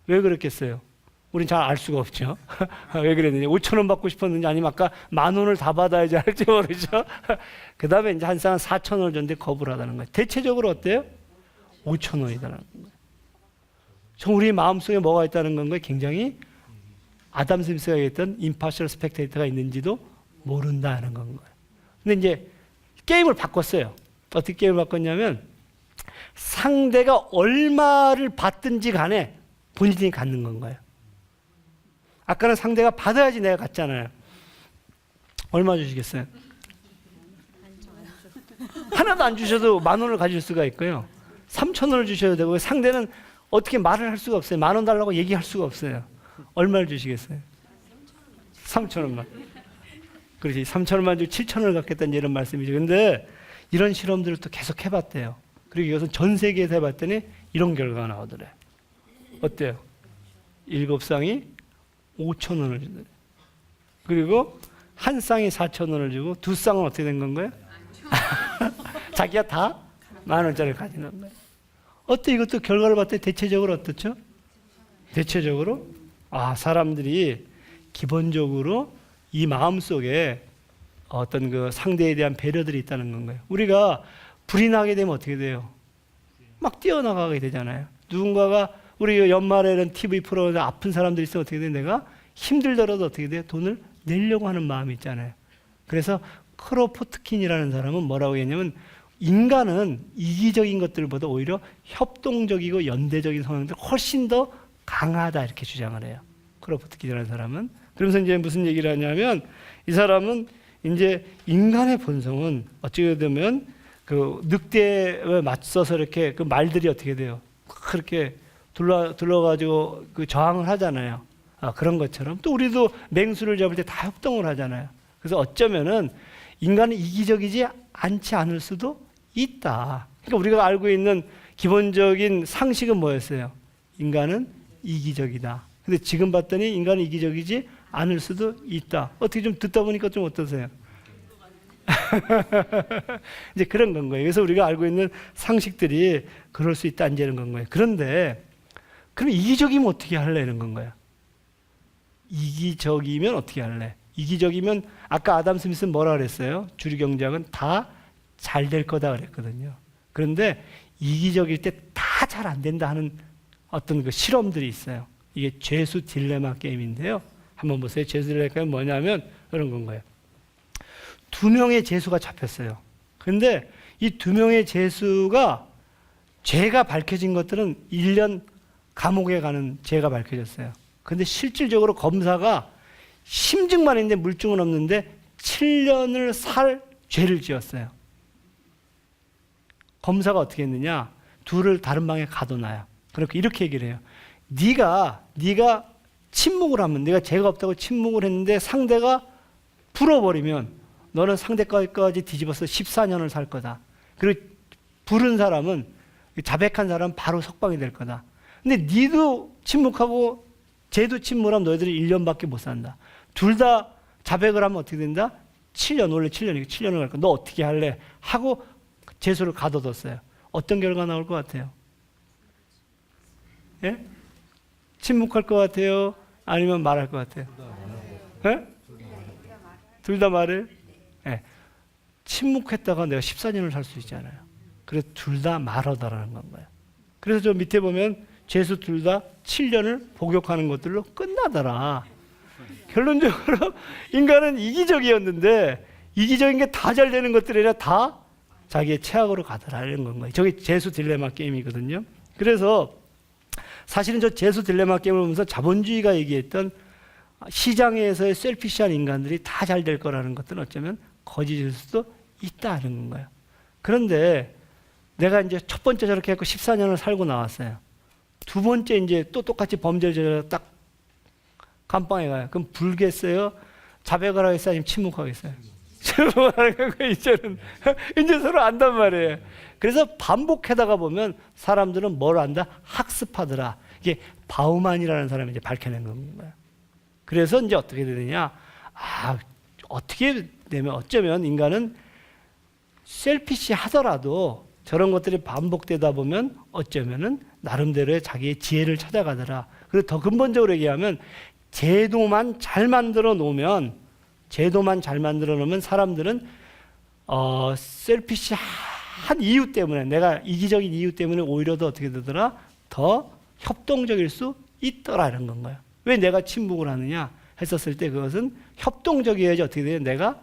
A: 왜 그랬겠어요? 우린 잘 알 수가 없죠. 왜 그랬느냐? 5,000원 받고 싶었는지 아니면 아까 10,000원을 다 받아야지 할지 모르죠. 그 다음에 이제 한 쌍은 4,000원을 줬는데 거부를 하다는 거예요. 대체적으로 어때요? 5,000원이다라는 거예요. 우리 마음속에 뭐가 있다는 건가요? 굉장히 아담 스미스가 얘기했던 임파셜 스펙테이터가 있는지도 모른다는 건 거예요. 근데 이제 게임을 바꿨어요. 어떻게 게임을 바꿨냐면 상대가 얼마를 받든지 간에 본인이 갖는 건 거예요. 아까는 상대가 받아야지 내가 갖잖아요. 얼마 주시겠어요? 하나도 안 주셔도 10,000원을 가질 수가 있고요. 3,000원을 주셔야 되고 상대는 어떻게 말을 할 수가 없어요. 10,000원 달라고 얘기할 수가 없어요. 얼마를 주시겠어요? 3,000원만. 그렇지. 3,000원만 주고 7,000원을 갖겠다는 이런 말씀이죠. 근데 이런 실험들을 또 계속 해봤대요. 그리고 이것은 전 세계에서 해봤더니 이런 결과가 나오더래요. 어때요? 7쌍이 5,000원을 주더래요. 그리고 한 쌍이 4,000원을 주고 두 쌍은 어떻게 된 건가요? 자기가 다 10,000원짜리를 가지는 거예요. 어때? 이것도 결과를 봤더니 대체적으로 어떻죠? 대체적으로 사람들이 기본적으로 이 마음속에 어떤 그 상대에 대한 배려들이 있다는 건가요? 우리가 불이 나게 되면 어떻게 돼요? 막 뛰어나가게 되잖아요. 누군가가 우리 연말에는 TV 프로그램에 아픈 사람들이 있으면 어떻게 돼요? 내가 힘들더라도 어떻게 돼요? 돈을 내려고 하는 마음이 있잖아요. 그래서 크로포트킨이라는 사람은 뭐라고 했냐면 인간은 이기적인 것들보다 오히려 협동적이고 연대적인 성향들 훨씬 더 강하다 이렇게 주장을 해요. 크로포트킨이라는 사람은. 그러면서 이제 무슨 얘기를 하냐면 이 사람은 이제 인간의 본성은 어찌 되면 그 늑대에 맞서서 이렇게 그 말들이 어떻게 돼요? 그렇게 둘러가지고 그 저항을 하잖아요. 그런 것처럼 또 우리도 맹수를 잡을 때 다 협동을 하잖아요. 그래서 어쩌면은 인간은 이기적이지 않지 않을 수도 있다. 그러니까 우리가 알고 있는 기본적인 상식은 뭐였어요? 인간은 이기적이다. 근데 지금 봤더니 인간은 이기적이지 않을 수도 있다. 어떻게 좀 듣다 보니까 좀 어떠세요? 이제 그런 건 거예요. 그래서 우리가 알고 있는 상식들이 그럴 수 있다는 건 거예요. 그런데 그럼 이기적이면 어떻게 할래는 건가요? 이기적이면 어떻게 할래? 이기적이면 아까 아담 스미스는 뭐라 그랬어요? 주류경제학은 다 잘 될 거다 그랬거든요. 그런데 이기적일 때 다 잘 안 된다 하는 어떤 그 실험들이 있어요. 이게 죄수 딜레마 게임인데요. 한번 보세요. 죄수 딜레마 게임은 뭐냐면 그런 건가요? 두 명의 죄수가 잡혔어요. 근데 이 두 명의 죄수가 죄가 밝혀진 것들은 1년 감옥에 가는 죄가 밝혀졌어요. 근데 실질적으로 검사가 심증만 있는데 물증은 없는데 7년을 살 죄를 지었어요. 검사가 어떻게 했느냐? 둘을 다른 방에 가둬놔요. 그렇게 이렇게 얘기를 해요. 네가 침묵을 하면, 네가 죄가 없다고 침묵을 했는데 상대가 풀어버리면 너는 상대까지 뒤집어서 14년을 살 거다. 그리고 부른 사람은, 자백한 사람은 바로 석방이 될 거다. 근데 니도 침묵하고 쟤도 침묵하면 너희들이 1년밖에 못 산다. 둘 다 자백을 하면 어떻게 된다? 7년, 원래 7년이니까 7년을 갈 거야. 너 어떻게 할래? 하고 죄수를 가둬뒀어요. 어떤 결과 나올 것 같아요? 예? 침묵할 것 같아요? 아니면 말할 것 같아요? 예? 둘 다 말을? 예. 침묵했다가 내가 14년을 살 수 있잖아요. 그래서 둘 다 말하더라는 건 거예요. 그래서 저 밑에 보면 죄수 둘 다 7년을 복역하는 것들로 끝나더라. 결론적으로 인간은 이기적이었는데 이기적인 게 다 잘 되는 것들이 아니라 다 자기의 최악으로 가더라 이런 건 거예요. 저게 죄수 딜레마 게임이거든요. 그래서 사실은 저 죄수 딜레마 게임을 보면서 자본주의가 얘기했던 시장에서의 셀피시한 인간들이 다 잘 될 거라는 것들은 어쩌면 거짓일 수도 있다는 거예요. 그런데 내가 이제 첫 번째 저렇게 했고 14년을 살고 나왔어요. 두 번째 이제 또 똑같이 범죄를 저지르다가 딱 감방에 가요. 그럼 불겠어요? 자백을 하겠어요? 아니면 침묵하겠어요? 침묵하는 거고 이제는 이제 서로 안단 말이에요. 그래서 반복하다가 보면 사람들은 뭘 안다? 학습하더라. 이게 바우만이라는 사람이 이제 밝혀낸 겁니다. 그래서 이제 어떻게 되느냐? 어떻게 되면 어쩌면 인간은 셀피시 하더라도 저런 것들이 반복되다 보면 어쩌면은 나름대로의 자기의 지혜를 찾아가더라. 그리고 더 근본적으로 얘기하면 제도만 잘 만들어 놓으면 사람들은 셀피시한 이유 때문에 내가 이기적인 이유 때문에 오히려 더 어떻게 되더라? 더 협동적일 수 있더라는 건 거예요. 왜 내가 침묵을 하느냐 했었을 때 그것은 협동적이어야지 어떻게 돼요? 내가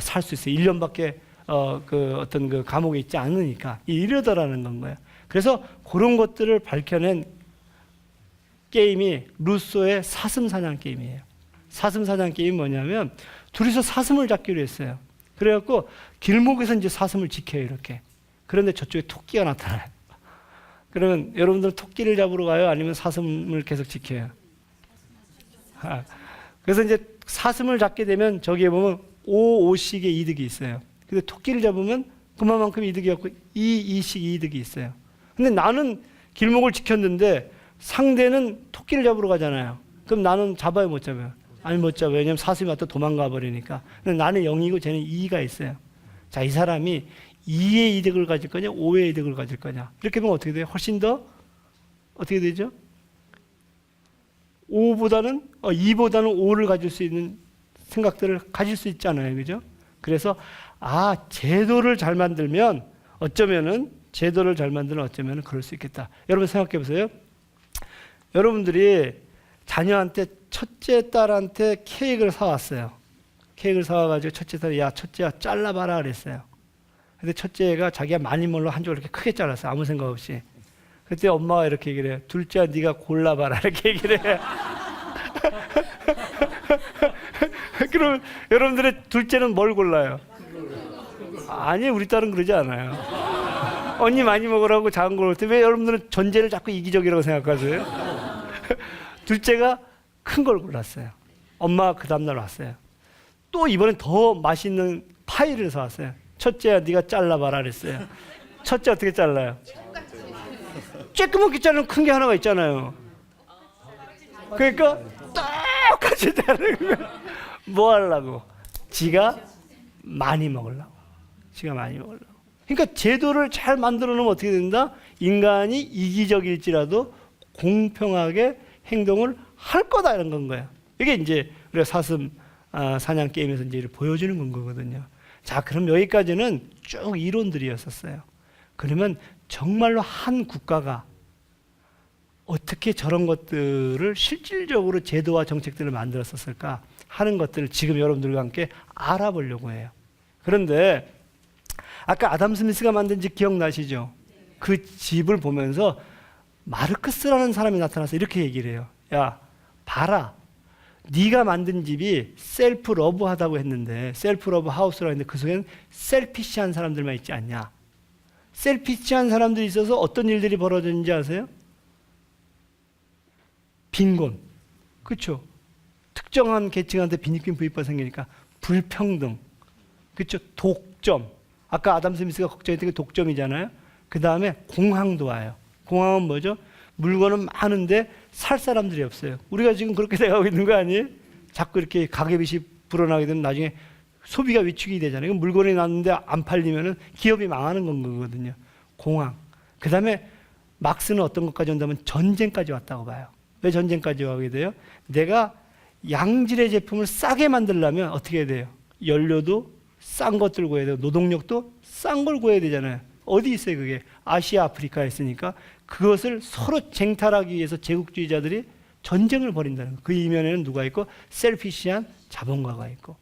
A: 살 수 있어요. 1년밖에 그 어떤 그 감옥에 있지 않으니까 이러더라는 건 거예요. 그래서 그런 것들을 밝혀낸 게임이 루소의 사슴사냥 게임이에요. 사슴사냥 게임이 뭐냐면 둘이서 사슴을 잡기로 했어요. 그래갖고 길목에서 이제 사슴을 지켜요 이렇게. 그런데 저쪽에 토끼가 나타나요. 그러면 여러분들 토끼를 잡으러 가요? 아니면 사슴을 계속 지켜요? 그래서 이제 사슴을 잡게 되면 저기에 보면 5씩의 이득이 있어요. 근데 토끼를 잡으면 그만큼 이득이 없고 2씩 이득이 있어요. 근데 나는 길목을 지켰는데 상대는 토끼를 잡으러 가잖아요. 그럼 나는 잡아요, 못 잡아요? 아니, 못 잡아요. 왜냐면 사슴이 왔다 도망가 버리니까. 근데 나는 0이고 쟤는 2가 있어요. 자, 이 사람이 2의 이득을 가질 거냐, 5의 이득을 가질 거냐. 이렇게 보면 어떻게 돼요? 훨씬 더 어떻게 되죠? 2보다는 5를 가질 수 있는 생각들을 가질 수 있잖아요. 그죠? 그래서 제도를 잘 만들면 어쩌면은 그럴 수 있겠다. 여러분 생각해 보세요. 여러분들이 자녀한테 첫째 딸한테 케이크를 사왔어요. 케이크를 사와가지고 첫째 딸이 야 첫째야 잘라봐라 그랬어요. 근데 첫째가 자기가 많이 몰라 한 쪽을 이렇게 크게 잘랐어요. 아무 생각 없이. 그때 엄마가 이렇게 얘기를 해요. 둘째야 네가 골라봐라 이렇게 얘기를 해요. 그럼 여러분들의 둘째는 뭘 골라요? 아니 우리 딸은 그러지 않아요. 언니 많이 먹으라고 작은 걸 올 때 왜 여러분들은 전제를 자꾸 이기적이라고 생각하세요? 둘째가 큰 걸 골랐어요. 엄마가 그 다음날 왔어요. 또 이번엔 더 맛있는 파이를 사왔어요. 첫째야 네가 잘라봐라 그랬어요. 첫째 어떻게 잘라요? 쬐끄맣게 자르면 큰 게 하나가 있잖아요. 그러니까 똑같이 자르는 거야. 뭐 하려고? 지가 많이 먹으려고. 그러니까 제도를 잘 만들어 놓으면 어떻게 된다? 인간이 이기적일지라도 공평하게 행동을 할 거다 이런 건 거예요. 이게 이제 우리가 사슴 사냥 게임에서 이제 보여주는 건 거거든요. 자, 그럼 여기까지는 쭉 이론들이었었어요. 그러면 정말로 한 국가가 어떻게 저런 것들을 실질적으로 제도와 정책들을 만들었었을까 하는 것들을 지금 여러분들과 함께 알아보려고 해요. 그런데 아까 아담 스미스가 만든 집 기억나시죠? 그 집을 보면서 마르크스라는 사람이 나타나서 이렇게 얘기를 해요. 야, 봐라. 네가 만든 집이 셀프 러브하다고 했는데, 셀프 러브 하우스라고 했는데 그 속에는 셀피시한 사람들만 있지 않냐. 셀피시한 사람들이 있어서 어떤 일들이 벌어졌는지 아세요? 빈곤. 그렇죠? 특정한 계층한테 빈익빈 부익부가 생기니까 불평등. 그렇죠? 독점. 아까 아담 스미스가 걱정했던 게 독점이잖아요. 그 다음에 공황도 와요. 공황은 뭐죠? 물건은 많은데 살 사람들이 없어요. 우리가 지금 그렇게 돼가고 있는 거 아니에요? 자꾸 이렇게 가계빚이 불어나게 되면 나중에 소비가 위축이 되잖아요. 물건이 났는데 안 팔리면은 기업이 망하는 건 거거든요. 공황. 그 다음에 막스는 어떤 것까지 온다면 전쟁까지 왔다고 봐요. 왜 전쟁까지 오게 돼요? 내가 양질의 제품을 싸게 만들려면 어떻게 해야 돼요? 연료도 싼 것들 구해야 되고 노동력도 싼 걸 구해야 되잖아요. 어디 있어요 그게? 아시아, 아프리카에 있으니까 그것을 서로 쟁탈하기 위해서 제국주의자들이 전쟁을 벌인다는 거예요. 그 이면에는 누가 있고? 셀피시한 자본가가 있고.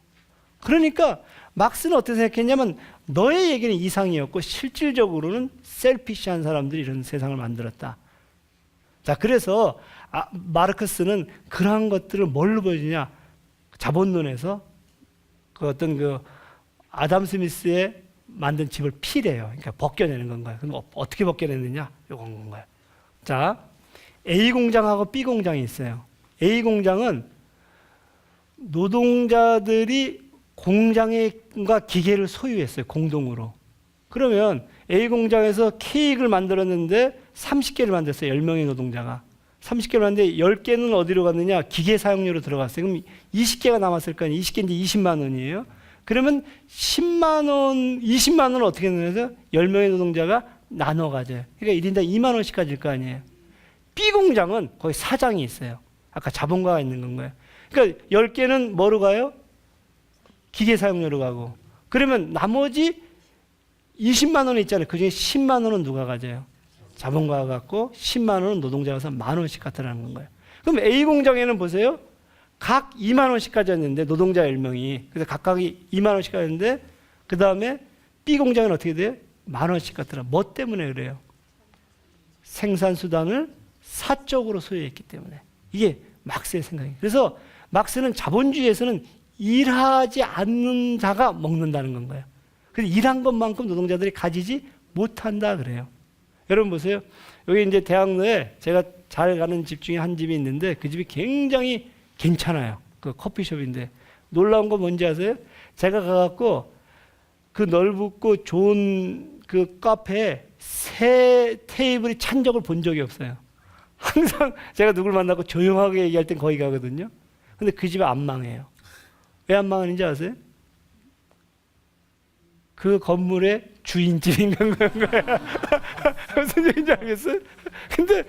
A: 그러니까 막스는 어떻게 생각했냐면 너의 얘기는 이상이었고 실질적으로는 셀피시한 사람들이 이런 세상을 만들었다. 자, 그래서 마르크스는 그러한 것들을 뭘로 보여주냐? 자본론에서 그 어떤 그 아담 스미스의 만든 집을 피래요. 그러니까 벗겨내는 건가요? 그럼 어떻게 벗겨내느냐? 요건 건가요? 자, A 공장하고 B 공장이 있어요. A 공장은 노동자들이 공장과 기계를 소유했어요. 공동으로. 그러면 A 공장에서 케이크를 만들었는데 30개를 만들었어요. 10명의 노동자가. 30개를 만드는데 10개는 어디로 갔느냐? 기계 사용료로 들어갔어요. 그럼 20개가 남았을 거 아니에요. 20개인데 20만 원이에요. 그러면 10만 원, 20만 원을 어떻게 내서 10명의 노동자가 나눠 가져요. 그러니까 1인당 2만 원씩 가질 거 아니에요. B 공장은 거기 사장이 있어요. 아까 자본가가 있는 건가요? 그러니까 10개는 뭐로 가요? 기계 사용료로 가고. 그러면 나머지 20만 원이 있잖아요. 그 중에 10만 원은 누가 가져요? 자본가가 갖고 10만 원은 노동자가 가서 만 원씩 갖다라는 거예요. 그럼 A 공장에는 보세요. 각 2만 원씩 가졌는데 노동자 10명이. 그래서 각각이 2만 원씩 가졌는데 그 다음에 B 공장은 어떻게 돼요? 만 원씩 갖더라. 뭐 때문에 그래요? 생산수단을 사적으로 소유했기 때문에. 이게 막스의 생각이에요. 그래서 막스는 자본주의에서는 일하지 않는 자가 먹는다는 건 거예요. 그래서 일한 것만큼 노동자들이 가지지 못한다 그래요. 여러분 보세요. 여기 이제 대학로에 제가 잘 가는 집 중에 한 집이 있는데 그 집이 굉장히 괜찮아요. 그 커피숍인데 놀라운 거 뭔지 아세요? 제가 가갖고 그 넓고 좋은 그 카페에 새 테이블이 찬 적을 본 적이 없어요. 항상 제가 누굴 만나고 조용하게 얘기할 땐 거기 가거든요. 근데 그 집은 안 망해요. 왜 안 망하는지 아세요? 그 건물의 주인집인 거예요. 무슨 얘기인지 알겠어요? 근데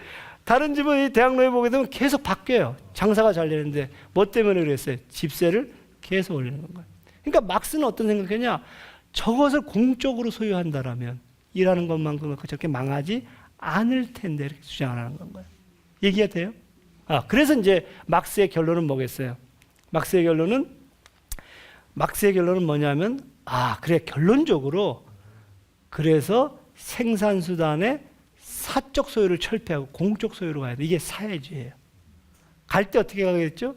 A: 다른 집은 이 대학로에 보게 되면 계속 바뀌어요. 장사가 잘 되는데 뭐 때문에 그랬어요? 집세를 계속 올리는 거예요. 그러니까 막스는 어떤 생각이냐? 저것을 공적으로 소유한다라면 일하는 것만큼 저렇게 망하지 않을 텐데 이렇게 주장을 하는 건 거예요. 얘기가 돼요? 그래서 이제 막스의 결론은 뭐겠어요? 막스의 결론은 뭐냐면 그래 결론적으로 그래서 생산수단의 사적 소유를 철폐하고 공적 소유로 가야 돼. 이게 사회주의예요. 갈 때 어떻게 가겠죠?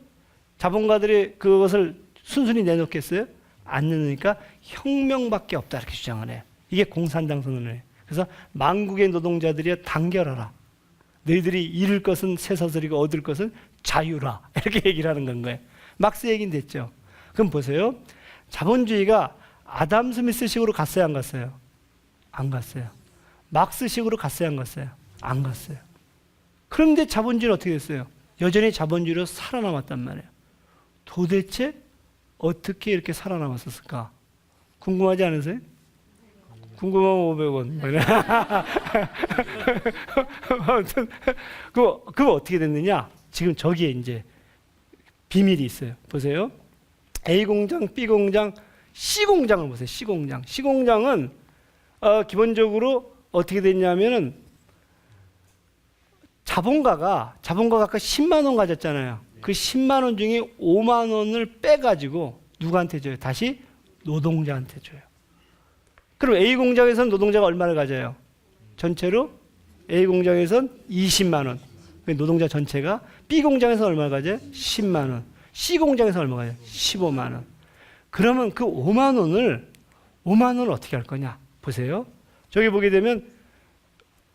A: 자본가들이 그것을 순순히 내놓겠어요? 안 내놓으니까 혁명밖에 없다 이렇게 주장을 해요. 이게 공산당 선언을 해요. 그래서 만국의 노동자들이여 단결하라. 너희들이 잃을 것은 쇠사슬이고 얻을 것은 자유라. 이렇게 얘기를 하는 건 거예요. 막스 얘기는 됐죠. 그럼 보세요. 자본주의가 아담 스미스식으로 갔어요? 안 갔어요? 안 갔어요. 막스식으로 갔어요? 안 갔어요? 안 갔어요. 그런데 자본주의는 어떻게 됐어요? 여전히 자본주의로 살아남았단 말이에요. 도대체 어떻게 이렇게 살아남았을까? 궁금하지 않으세요? 궁금하면 500원. 아무튼 그거 어떻게 됐느냐? 지금 저기에 이제 비밀이 있어요. 보세요. A 공장, B 공장, C 공장을 보세요. C 공장. C 공장은 기본적으로 어떻게 됐냐면은 자본가가 아까 10만 원 가졌잖아요. 그 10만 원 중에 5만 원을 빼가지고 누구한테 줘요? 다시 노동자한테 줘요. 그럼 A 공장에서는 노동자가 얼마를 가져요? 전체로 A 공장에서는 20만 원. 노동자 전체가 B 공장에서 얼마 가져요? 10만 원. C 공장에서 얼마 가져요? 15만 원. 그러면 그 5만 원을 어떻게 할 거냐? 보세요. 저기 보게 되면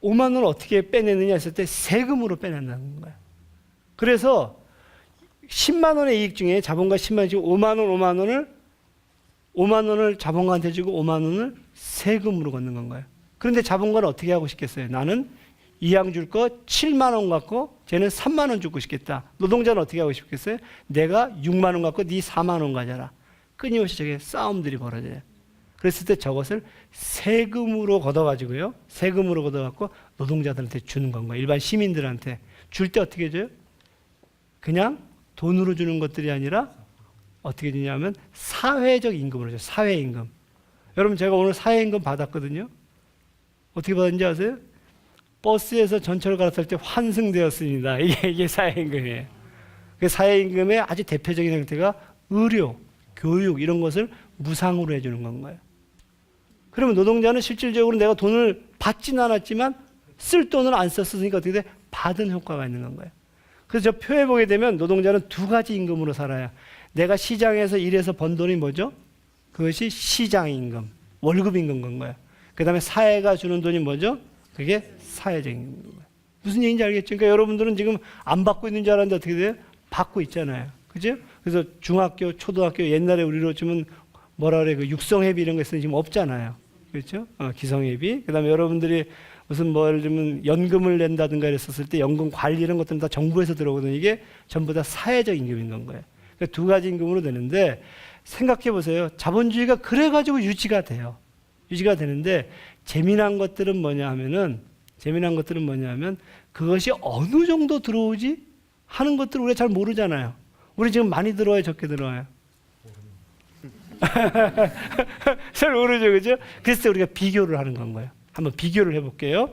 A: 5만 원을 어떻게 빼내느냐 했을 때 세금으로 빼낸다는 거예요. 그래서 10만 원의 이익 중에 자본가 10만 원 주고 5만 원을 자본가한테 주고 5만 원을 세금으로 걷는 건 거예요. 그런데 자본가는 어떻게 하고 싶겠어요? 나는 이양 줄 거 7만 원 갖고 쟤는 3만 원 주고 싶겠다. 노동자는 어떻게 하고 싶겠어요? 내가 6만 원 갖고 네 4만 원 가져라. 끊임없이 저게 싸움들이 벌어져요. 그랬을 때 저것을 세금으로 걷어가지고요. 세금으로 걷어갖고 노동자들한테 주는 건 거예요. 일반 시민들한테. 줄 때 어떻게 줘요? 그냥 돈으로 주는 것들이 아니라 어떻게 주냐면 사회적 임금으로 줘요. 사회임금. 여러분 제가 오늘 사회임금 받았거든요. 어떻게 받았는지 아세요? 버스에서 전철을 갈아탈 때 환승되었습니다. 이게 사회임금이에요. 그 사회임금의 아주 대표적인 형태가 의료, 교육 이런 것을 무상으로 해주는 건 거예요. 그러면 노동자는 실질적으로 내가 돈을 받지는 않았지만 쓸 돈을 안 썼으니까 어떻게 돼? 받은 효과가 있는 건 거예요. 그래서 저 표에 보게 되면 노동자는 두 가지 임금으로 살아요. 내가 시장에서 일해서 번 돈이 뭐죠? 그것이 시장임금, 월급임금 건 거예요. 그 다음에 사회가 주는 돈이 뭐죠? 그게 사회적 임금인 거예요. 무슨 얘기인지 알겠죠? 그러니까 여러분들은 지금 안 받고 있는 줄 알았는데 어떻게 돼요? 받고 있잖아요. 그죠? 그래서 중학교, 초등학교 옛날에 우리로 치면 뭐라 그래, 그 육성회비 이런 거 있으면 지금 없잖아요. 그렇죠? 기성회비. 그 다음에 여러분들이 무슨 뭐 예를 들면 연금을 낸다든가 이랬었을 때 연금 관리 이런 것들은 다 정부에서 들어오거든요. 이게 전부 다 사회적 임금인 건 거예요. 그러니까 두 가지 임금으로 되는데 생각해 보세요. 자본주의가 그래가지고 유지가 돼요. 유지가 되는데 재미난 것들은 뭐냐 하면 그것이 어느 정도 들어오지 하는 것들을 우리가 잘 모르잖아요. 우리 지금 많이 들어와요, 적게 들어와요? 잘 모르죠, 그죠? 그래서 우리가 비교를 하는 건 거예요. 한번 비교를 해볼게요.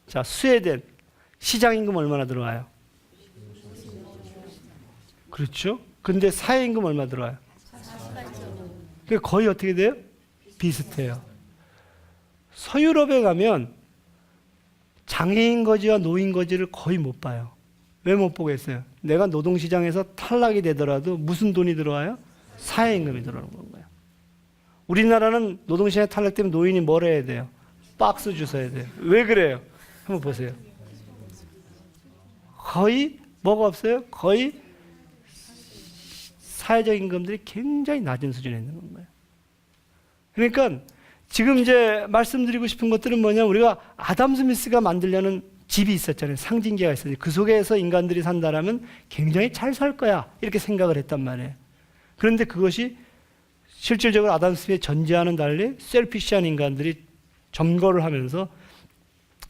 A: 자, 스웨덴 시장임금 얼마나 들어와요? 그렇죠? 근데 사회임금 얼마 들어와요? 거의 어떻게 돼요? 비슷해요. 서유럽에 가면 장애인 거지와 노인 거지를 거의 못 봐요. 왜 못 보겠어요? 내가 노동시장에서 탈락이 되더라도 무슨 돈이 들어와요? 사회임금이 들어오는 거예요. 우리나라는 노동시장에 탈락되면 노인이 뭘 해야 돼요? 박스 주워야 돼요. 왜 그래요? 한번 보세요. 거의 뭐가 없어요? 거의 사회적 임금들이 굉장히 낮은 수준에 있는 거예요. 그러니까 지금 이제 말씀드리고 싶은 것들은 뭐냐, 우리가 아담 스미스가 만들려는 집이 있었잖아요. 상징계가 있었어요. 그 속에서 인간들이 산다라면 굉장히 잘 살 거야 이렇게 생각을 했단 말이에요. 그런데 그것이 실질적으로 아담 스미스의 전제와는 달리 셀피시한 인간들이 점거를 하면서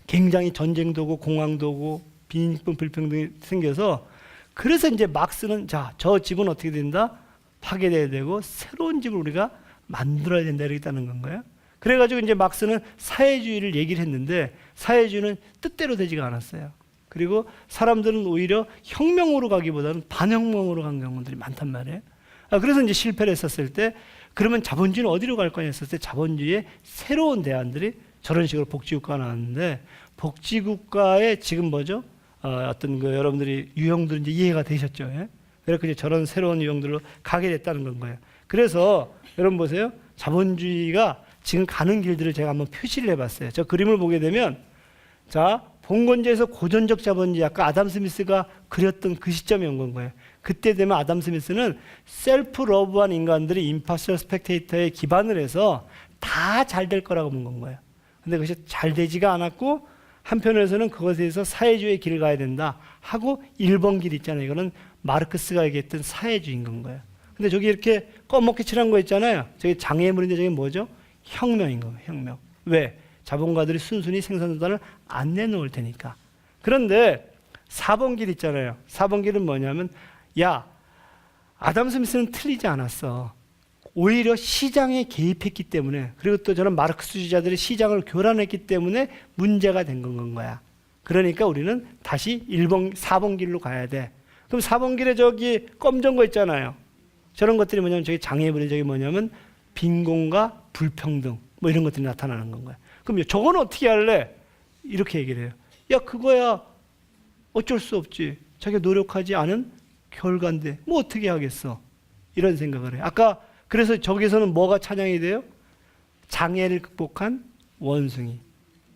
A: 굉장히 전쟁도 오고 공황도 오고 빈익분 불평등이 생겨서, 그래서 이제 막스는 자, 저 집은 어떻게 된다? 파괴돼야 되고 새로운 집을 우리가 만들어야 된다 이랬다는 건가요? 그래가지고 이제 막스는 사회주의를 얘기를 했는데 사회주의는 뜻대로 되지가 않았어요. 그리고 사람들은 오히려 혁명으로 가기보다는 반혁명으로 간 경우들이 많단 말이에요. 그래서 이제 실패를 했었을 때 그러면 자본주의는 어디로 갈 거냐 했을 때 자본주의의 새로운 대안들이 저런 식으로 복지국가가 나왔는데, 복지국가의 지금 뭐죠? 어떤 그 여러분들이 유형들은 이제 이해가 되셨죠? 예? 그래서 이제 저런 새로운 유형들로 가게 됐다는 건 거예요. 그래서 여러분 보세요. 자본주의가 지금 가는 길들을 제가 한번 표시를 해봤어요. 저 그림을 보게 되면, 자, 봉건제에서 고전적 자본주의, 아까 아담 스미스가 그렸던 그 시점이 온 건 거예요. 그때 되면 아담 스미스는 셀프 러브한 인간들이 임파셜 스펙테이터에 기반을 해서 다 잘 될 거라고 본 건 거예요. 근데 그것이 잘 되지가 않았고, 한편에서는 그것에 대해서 사회주의의 길을 가야 된다 하고 1번 길 있잖아요. 이거는 마르크스가 얘기했던 사회주의인 건 거예요. 근데 저기 이렇게 검게 칠한 거 있잖아요. 저기 장애물인데 저게 뭐죠? 혁명인 거예요. 혁명. 왜? 자본가들이 순순히 생산수단을 안 내놓을 테니까. 그런데 4번 길 있잖아요. 4번 길은 뭐냐면 야, 아담 스미스는 틀리지 않았어. 오히려 시장에 개입했기 때문에, 그리고 또 저는 마르크스주의자들이 시장을 교란했기 때문에 문제가 된 건 거야. 그러니까 우리는 다시 4번 길로 가야 돼. 그럼 4번 길에 저기 검정 거 있잖아요. 저런 것들이 뭐냐면 저기 장애물이 저기 뭐냐면 빈곤과 불평등 뭐 이런 것들이 나타나는 건 거야. 그럼 저건 어떻게 할래? 이렇게 얘기를 해요. 야, 그거야 어쩔 수 없지. 자기가 노력하지 않은 결과인데 뭐 어떻게 하겠어? 이런 생각을 해요. 아까 그래서 저기서는 뭐가 찬양이 돼요? 장애를 극복한 원숭이.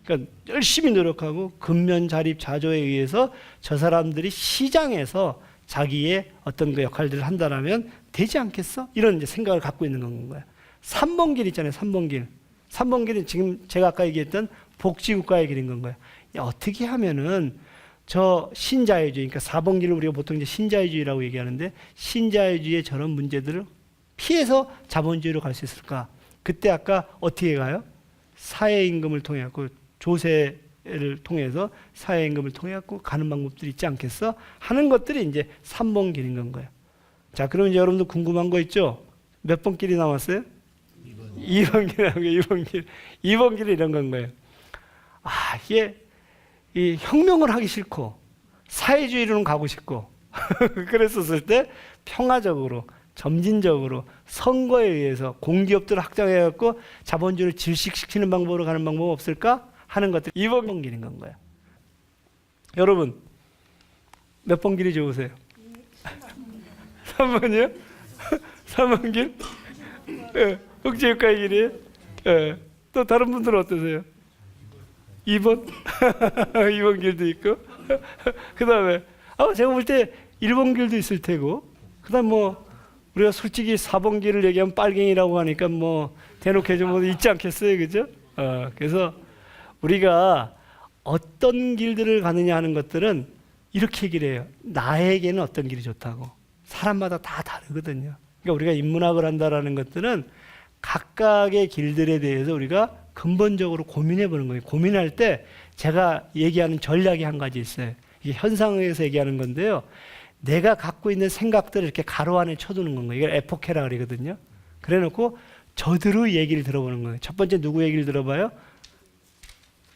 A: 그러니까 열심히 노력하고 근면 자립 자조에 의해서 저 사람들이 시장에서 자기의 어떤 그 역할들을 한다라면 되지 않겠어? 이런 이제 생각을 갖고 있는 건 거예요. 3번 길 있잖아요. 3번 길. 3번 길은 지금 제가 아까 얘기했던 복지국가의 길인 건 거예요. 야, 어떻게 하면은 저 신자유주의, 그러니까 4번 길을 우리가 보통 이제 신자유주의라고 얘기하는데 신자유주의의 저런 문제들을 피해서 자본주의로 갈 수 있을까? 그때 아까 어떻게 가요? 사회임금을 통해 갖고 조세를 통해서 사회임금을 통해 갖고 가는 방법들이 있지 않겠어? 하는 것들이 이제 3번 길인 건 거예요. 자, 그럼 이제 여러분들 궁금한 거 있죠? 몇 번 길이 남았어요? 2번 길이라고 2번 길. 2번 길이 이런 건 거예요. 아, 이게 이 혁명을 하기 싫고 사회주의로는 가고 싶고 그랬었을 때 평화적으로 점진적으로 선거에 의해서 공기업들을 확장해갖고 자본주의를 질식시키는 방법으로 가는 방법 없을까? 하는 것들 2번 길인 건 거예요. 여러분 몇 번 길이 좋으세요? 3번이요? 3번 길? 예, 복지국가의 길이에요? 예. 또 다른 분들은 어떠세요? 2번? 2번 길도 있고 그 다음에 제가 볼 때 1번 길도 있을 테고 그 다음 뭐 우리가 솔직히 4번 길을 얘기하면 빨갱이라고 하니까 뭐 대놓고 해주면 있지 않겠어요, 그죠? 그래서 우리가 어떤 길들을 가느냐 하는 것들은 이렇게 얘기를 해요. 나에게는 어떤 길이 좋다고. 사람마다 다 다르거든요. 그러니까 우리가 인문학을 한다라는 것들은 각각의 길들에 대해서 우리가 근본적으로 고민해 보는 거예요. 고민할 때 제가 얘기하는 전략이 한 가지 있어요. 이게 현상에서 얘기하는 건데요. 내가 갖고 있는 생각들을 이렇게 가로 안에 쳐두는 건 거예요. 이걸 에포케라 그러거든요. 그래 놓고 저들의 얘기를 들어보는 거예요. 첫 번째 누구 얘기를 들어봐요?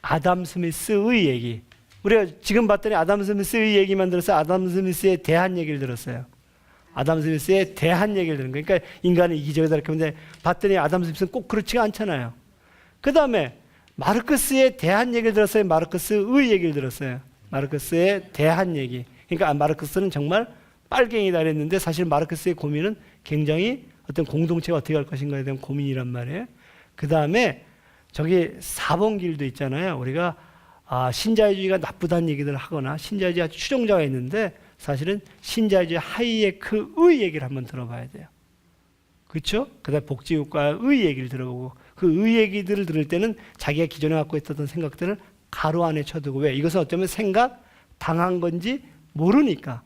A: 아담 스미스의 얘기. 우리가 지금 봤더니 아담 스미스의 얘기만 들어서 아담 스미스에 대한 얘기를 들었어요. 아담 스미스에 대한 얘기를 들은 거예요. 그러니까 인간은 이기적이다 이렇게 하는데 봤더니 아담 스미스는 꼭 그렇지가 않잖아요. 그 다음에 마르크스에 대한 얘기를 들었어요. 마르크스의 얘기를 들었어요. 마르크스에 대한 얘기. 그러니까 마르크스는 정말 빨갱이다 그랬는데 사실 마르크스의 고민은 굉장히 어떤 공동체가 어떻게 할 것인가에 대한 고민이란 말이에요. 그 다음에 저기 4번 길도 있잖아요. 우리가 신자유주의가 나쁘다는 얘기들을 하거나 신자유주의 아주 추종자가 있는데 사실은 신자유주의 하이에크의 얘기를 한번 들어봐야 돼요. 그렇죠? 그 다음에 복지국가의 얘기를 들어보고 그 의 얘기들을 들을 때는 자기가 기존에 갖고 있었던 생각들을 가로 안에 쳐두고 왜? 이것은 어쩌면 생각 당한 건지 모르니까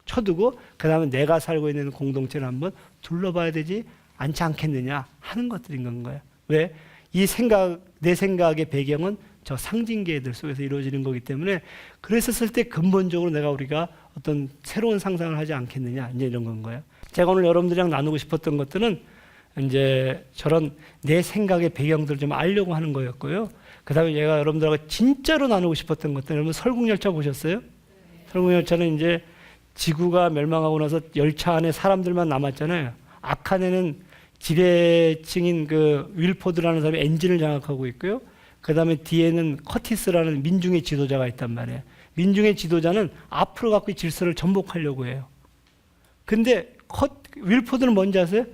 A: 쳐두고 그 다음에 내가 살고 있는 공동체를 한번 둘러봐야 되지 않지 않겠느냐 하는 것들인 건 거예요. 왜? 이 생각, 내 생각의 배경은 저 상징계들 속에서 이루어지는 거기 때문에 그랬었을 때 근본적으로 우리가 어떤 새로운 상상을 하지 않겠느냐 이제 이런 건 거예요. 제가 오늘 여러분들이랑 나누고 싶었던 것들은 이제 저런 내 생각의 배경들을 좀 알려고 하는 거였고요. 그 다음에 제가 여러분들하고 진짜로 나누고 싶었던 것들은 여러분 설국열차 보셨어요? 설국열차는 이제 지구가 멸망하고 나서 열차 안에 사람들만 남았잖아요. 앞칸에는 지배층인 그 윌포드라는 사람이 엔진을 장악하고 있고요. 그 다음에 뒤에는 커티스라는 민중의 지도자가 있단 말이에요. 민중의 지도자는 앞으로 갖고 질서를 전복하려고 해요. 근데 윌포드는 뭔지 아세요?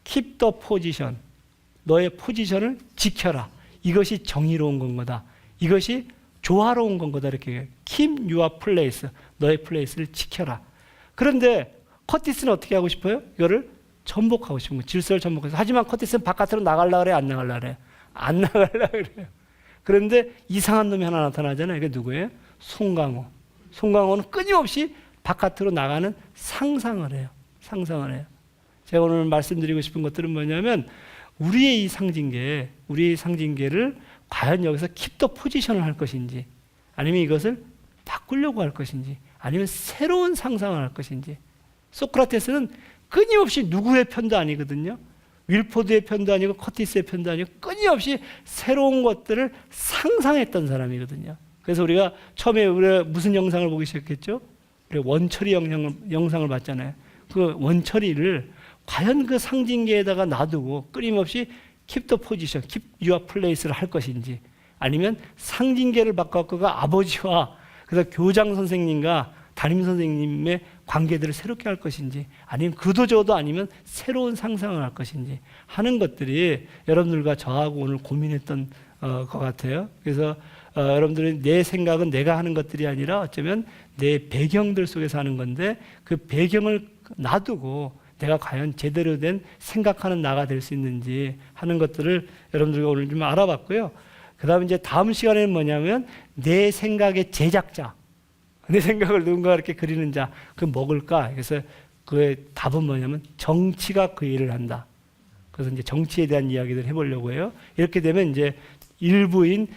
A: Keep the position. 너의 포지션을 지켜라. 이것이 정의로운 건 거다. 이것이 조화로운 건 거다. 이렇게 해요. Keep your place. 너의 플레이스를 지켜라. 그런데 커티스는 어떻게 하고 싶어요? 이거를 전복하고 싶은 거예요. 질서를 전복해서. 하지만 커티스는 바깥으로 나가려고 그래? 안 나가려고 그래? 안 나가려고 그래요. 그런데 이상한 놈이 하나 나타나잖아요. 이게 누구예요? 송강호. 송강호는 끊임없이 바깥으로 나가는 상상을 해요. 상상을 해요. 제가 오늘 말씀드리고 싶은 것들은 뭐냐면 우리의 이 상징계, 우리의 상징계를 과연 여기서 킵 더 포지션을 할 것인지, 아니면 이것을 바꾸려고 할 것인지, 아니면 새로운 상상을 할 것인지. 소크라테스는 끊임없이 누구의 편도 아니거든요. 윌포드의 편도 아니고 커티스의 편도 아니고 끊임없이 새로운 것들을 상상했던 사람이거든요. 그래서 우리가 처음에 우리가 무슨 영상을 보기 시작했죠? 우리가 원처리 영상을 봤잖아요. 그 원처리를 과연 그 상징계에다가 놔두고 끊임없이 keep the position, keep your place를 할 것인지, 아니면 상징계를 바꿔가 아버지와 그래서 교장 선생님과 담임 선생님의 관계들을 새롭게 할 것인지, 아니면 그도저도 아니면 새로운 상상을 할 것인지 하는 것들이 여러분들과 저하고 오늘 고민했던 것 같아요. 그래서 여러분들은 내 생각은 내가 하는 것들이 아니라 어쩌면 내 배경들 속에서 하는 건데, 그 배경을 놔두고 내가 과연 제대로 된 생각하는 나가 될 수 있는지 하는 것들을 여러분들과 오늘 좀 알아봤고요. 그 다음에 이제 다음 시간에는 뭐냐면 내 생각의 제작자, 내 생각을 누군가 이렇게 그리는 자, 그 먹을까? 그래서 그의 답은 뭐냐면 정치가 그 일을 한다. 그래서 이제 정치에 대한 이야기를 해보려고 해요. 이렇게 되면 이제 일부인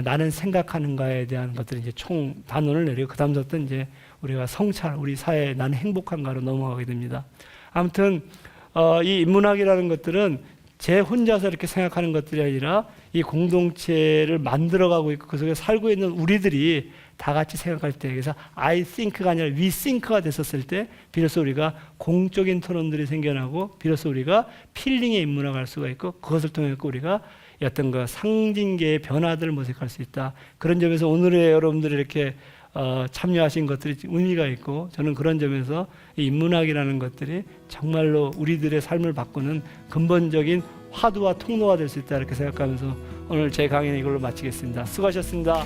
A: 나는 생각하는가에 대한 것들을 이제 총 단원을 내리고, 그 다음부터 이제 우리가 성찰, 우리 사회 나는 행복한가로 넘어가게 됩니다. 아무튼 이 인문학이라는 것들은 제 혼자서 이렇게 생각하는 것들이 아니라 이 공동체를 만들어가고 있고 그 속에 살고 있는 우리들이 다 같이 생각할 때, 그래서 I think가 아니라 we think가 됐었을 때 비로소 우리가 공적인 토론들이 생겨나고 비로소 우리가 필링의 인문학을 할 수가 있고, 그것을 통해 우리가 어떤 그 상징계의 변화들을 모색할 수 있다. 그런 점에서 오늘의 여러분들이 이렇게 참여하신 것들이 의미가 있고, 저는 그런 점에서 이 인문학이라는 것들이 정말로 우리들의 삶을 바꾸는 근본적인 화두와 통로가 될 수 있다 이렇게 생각하면서 오늘 제 강의는 이걸로 마치겠습니다. 수고하셨습니다.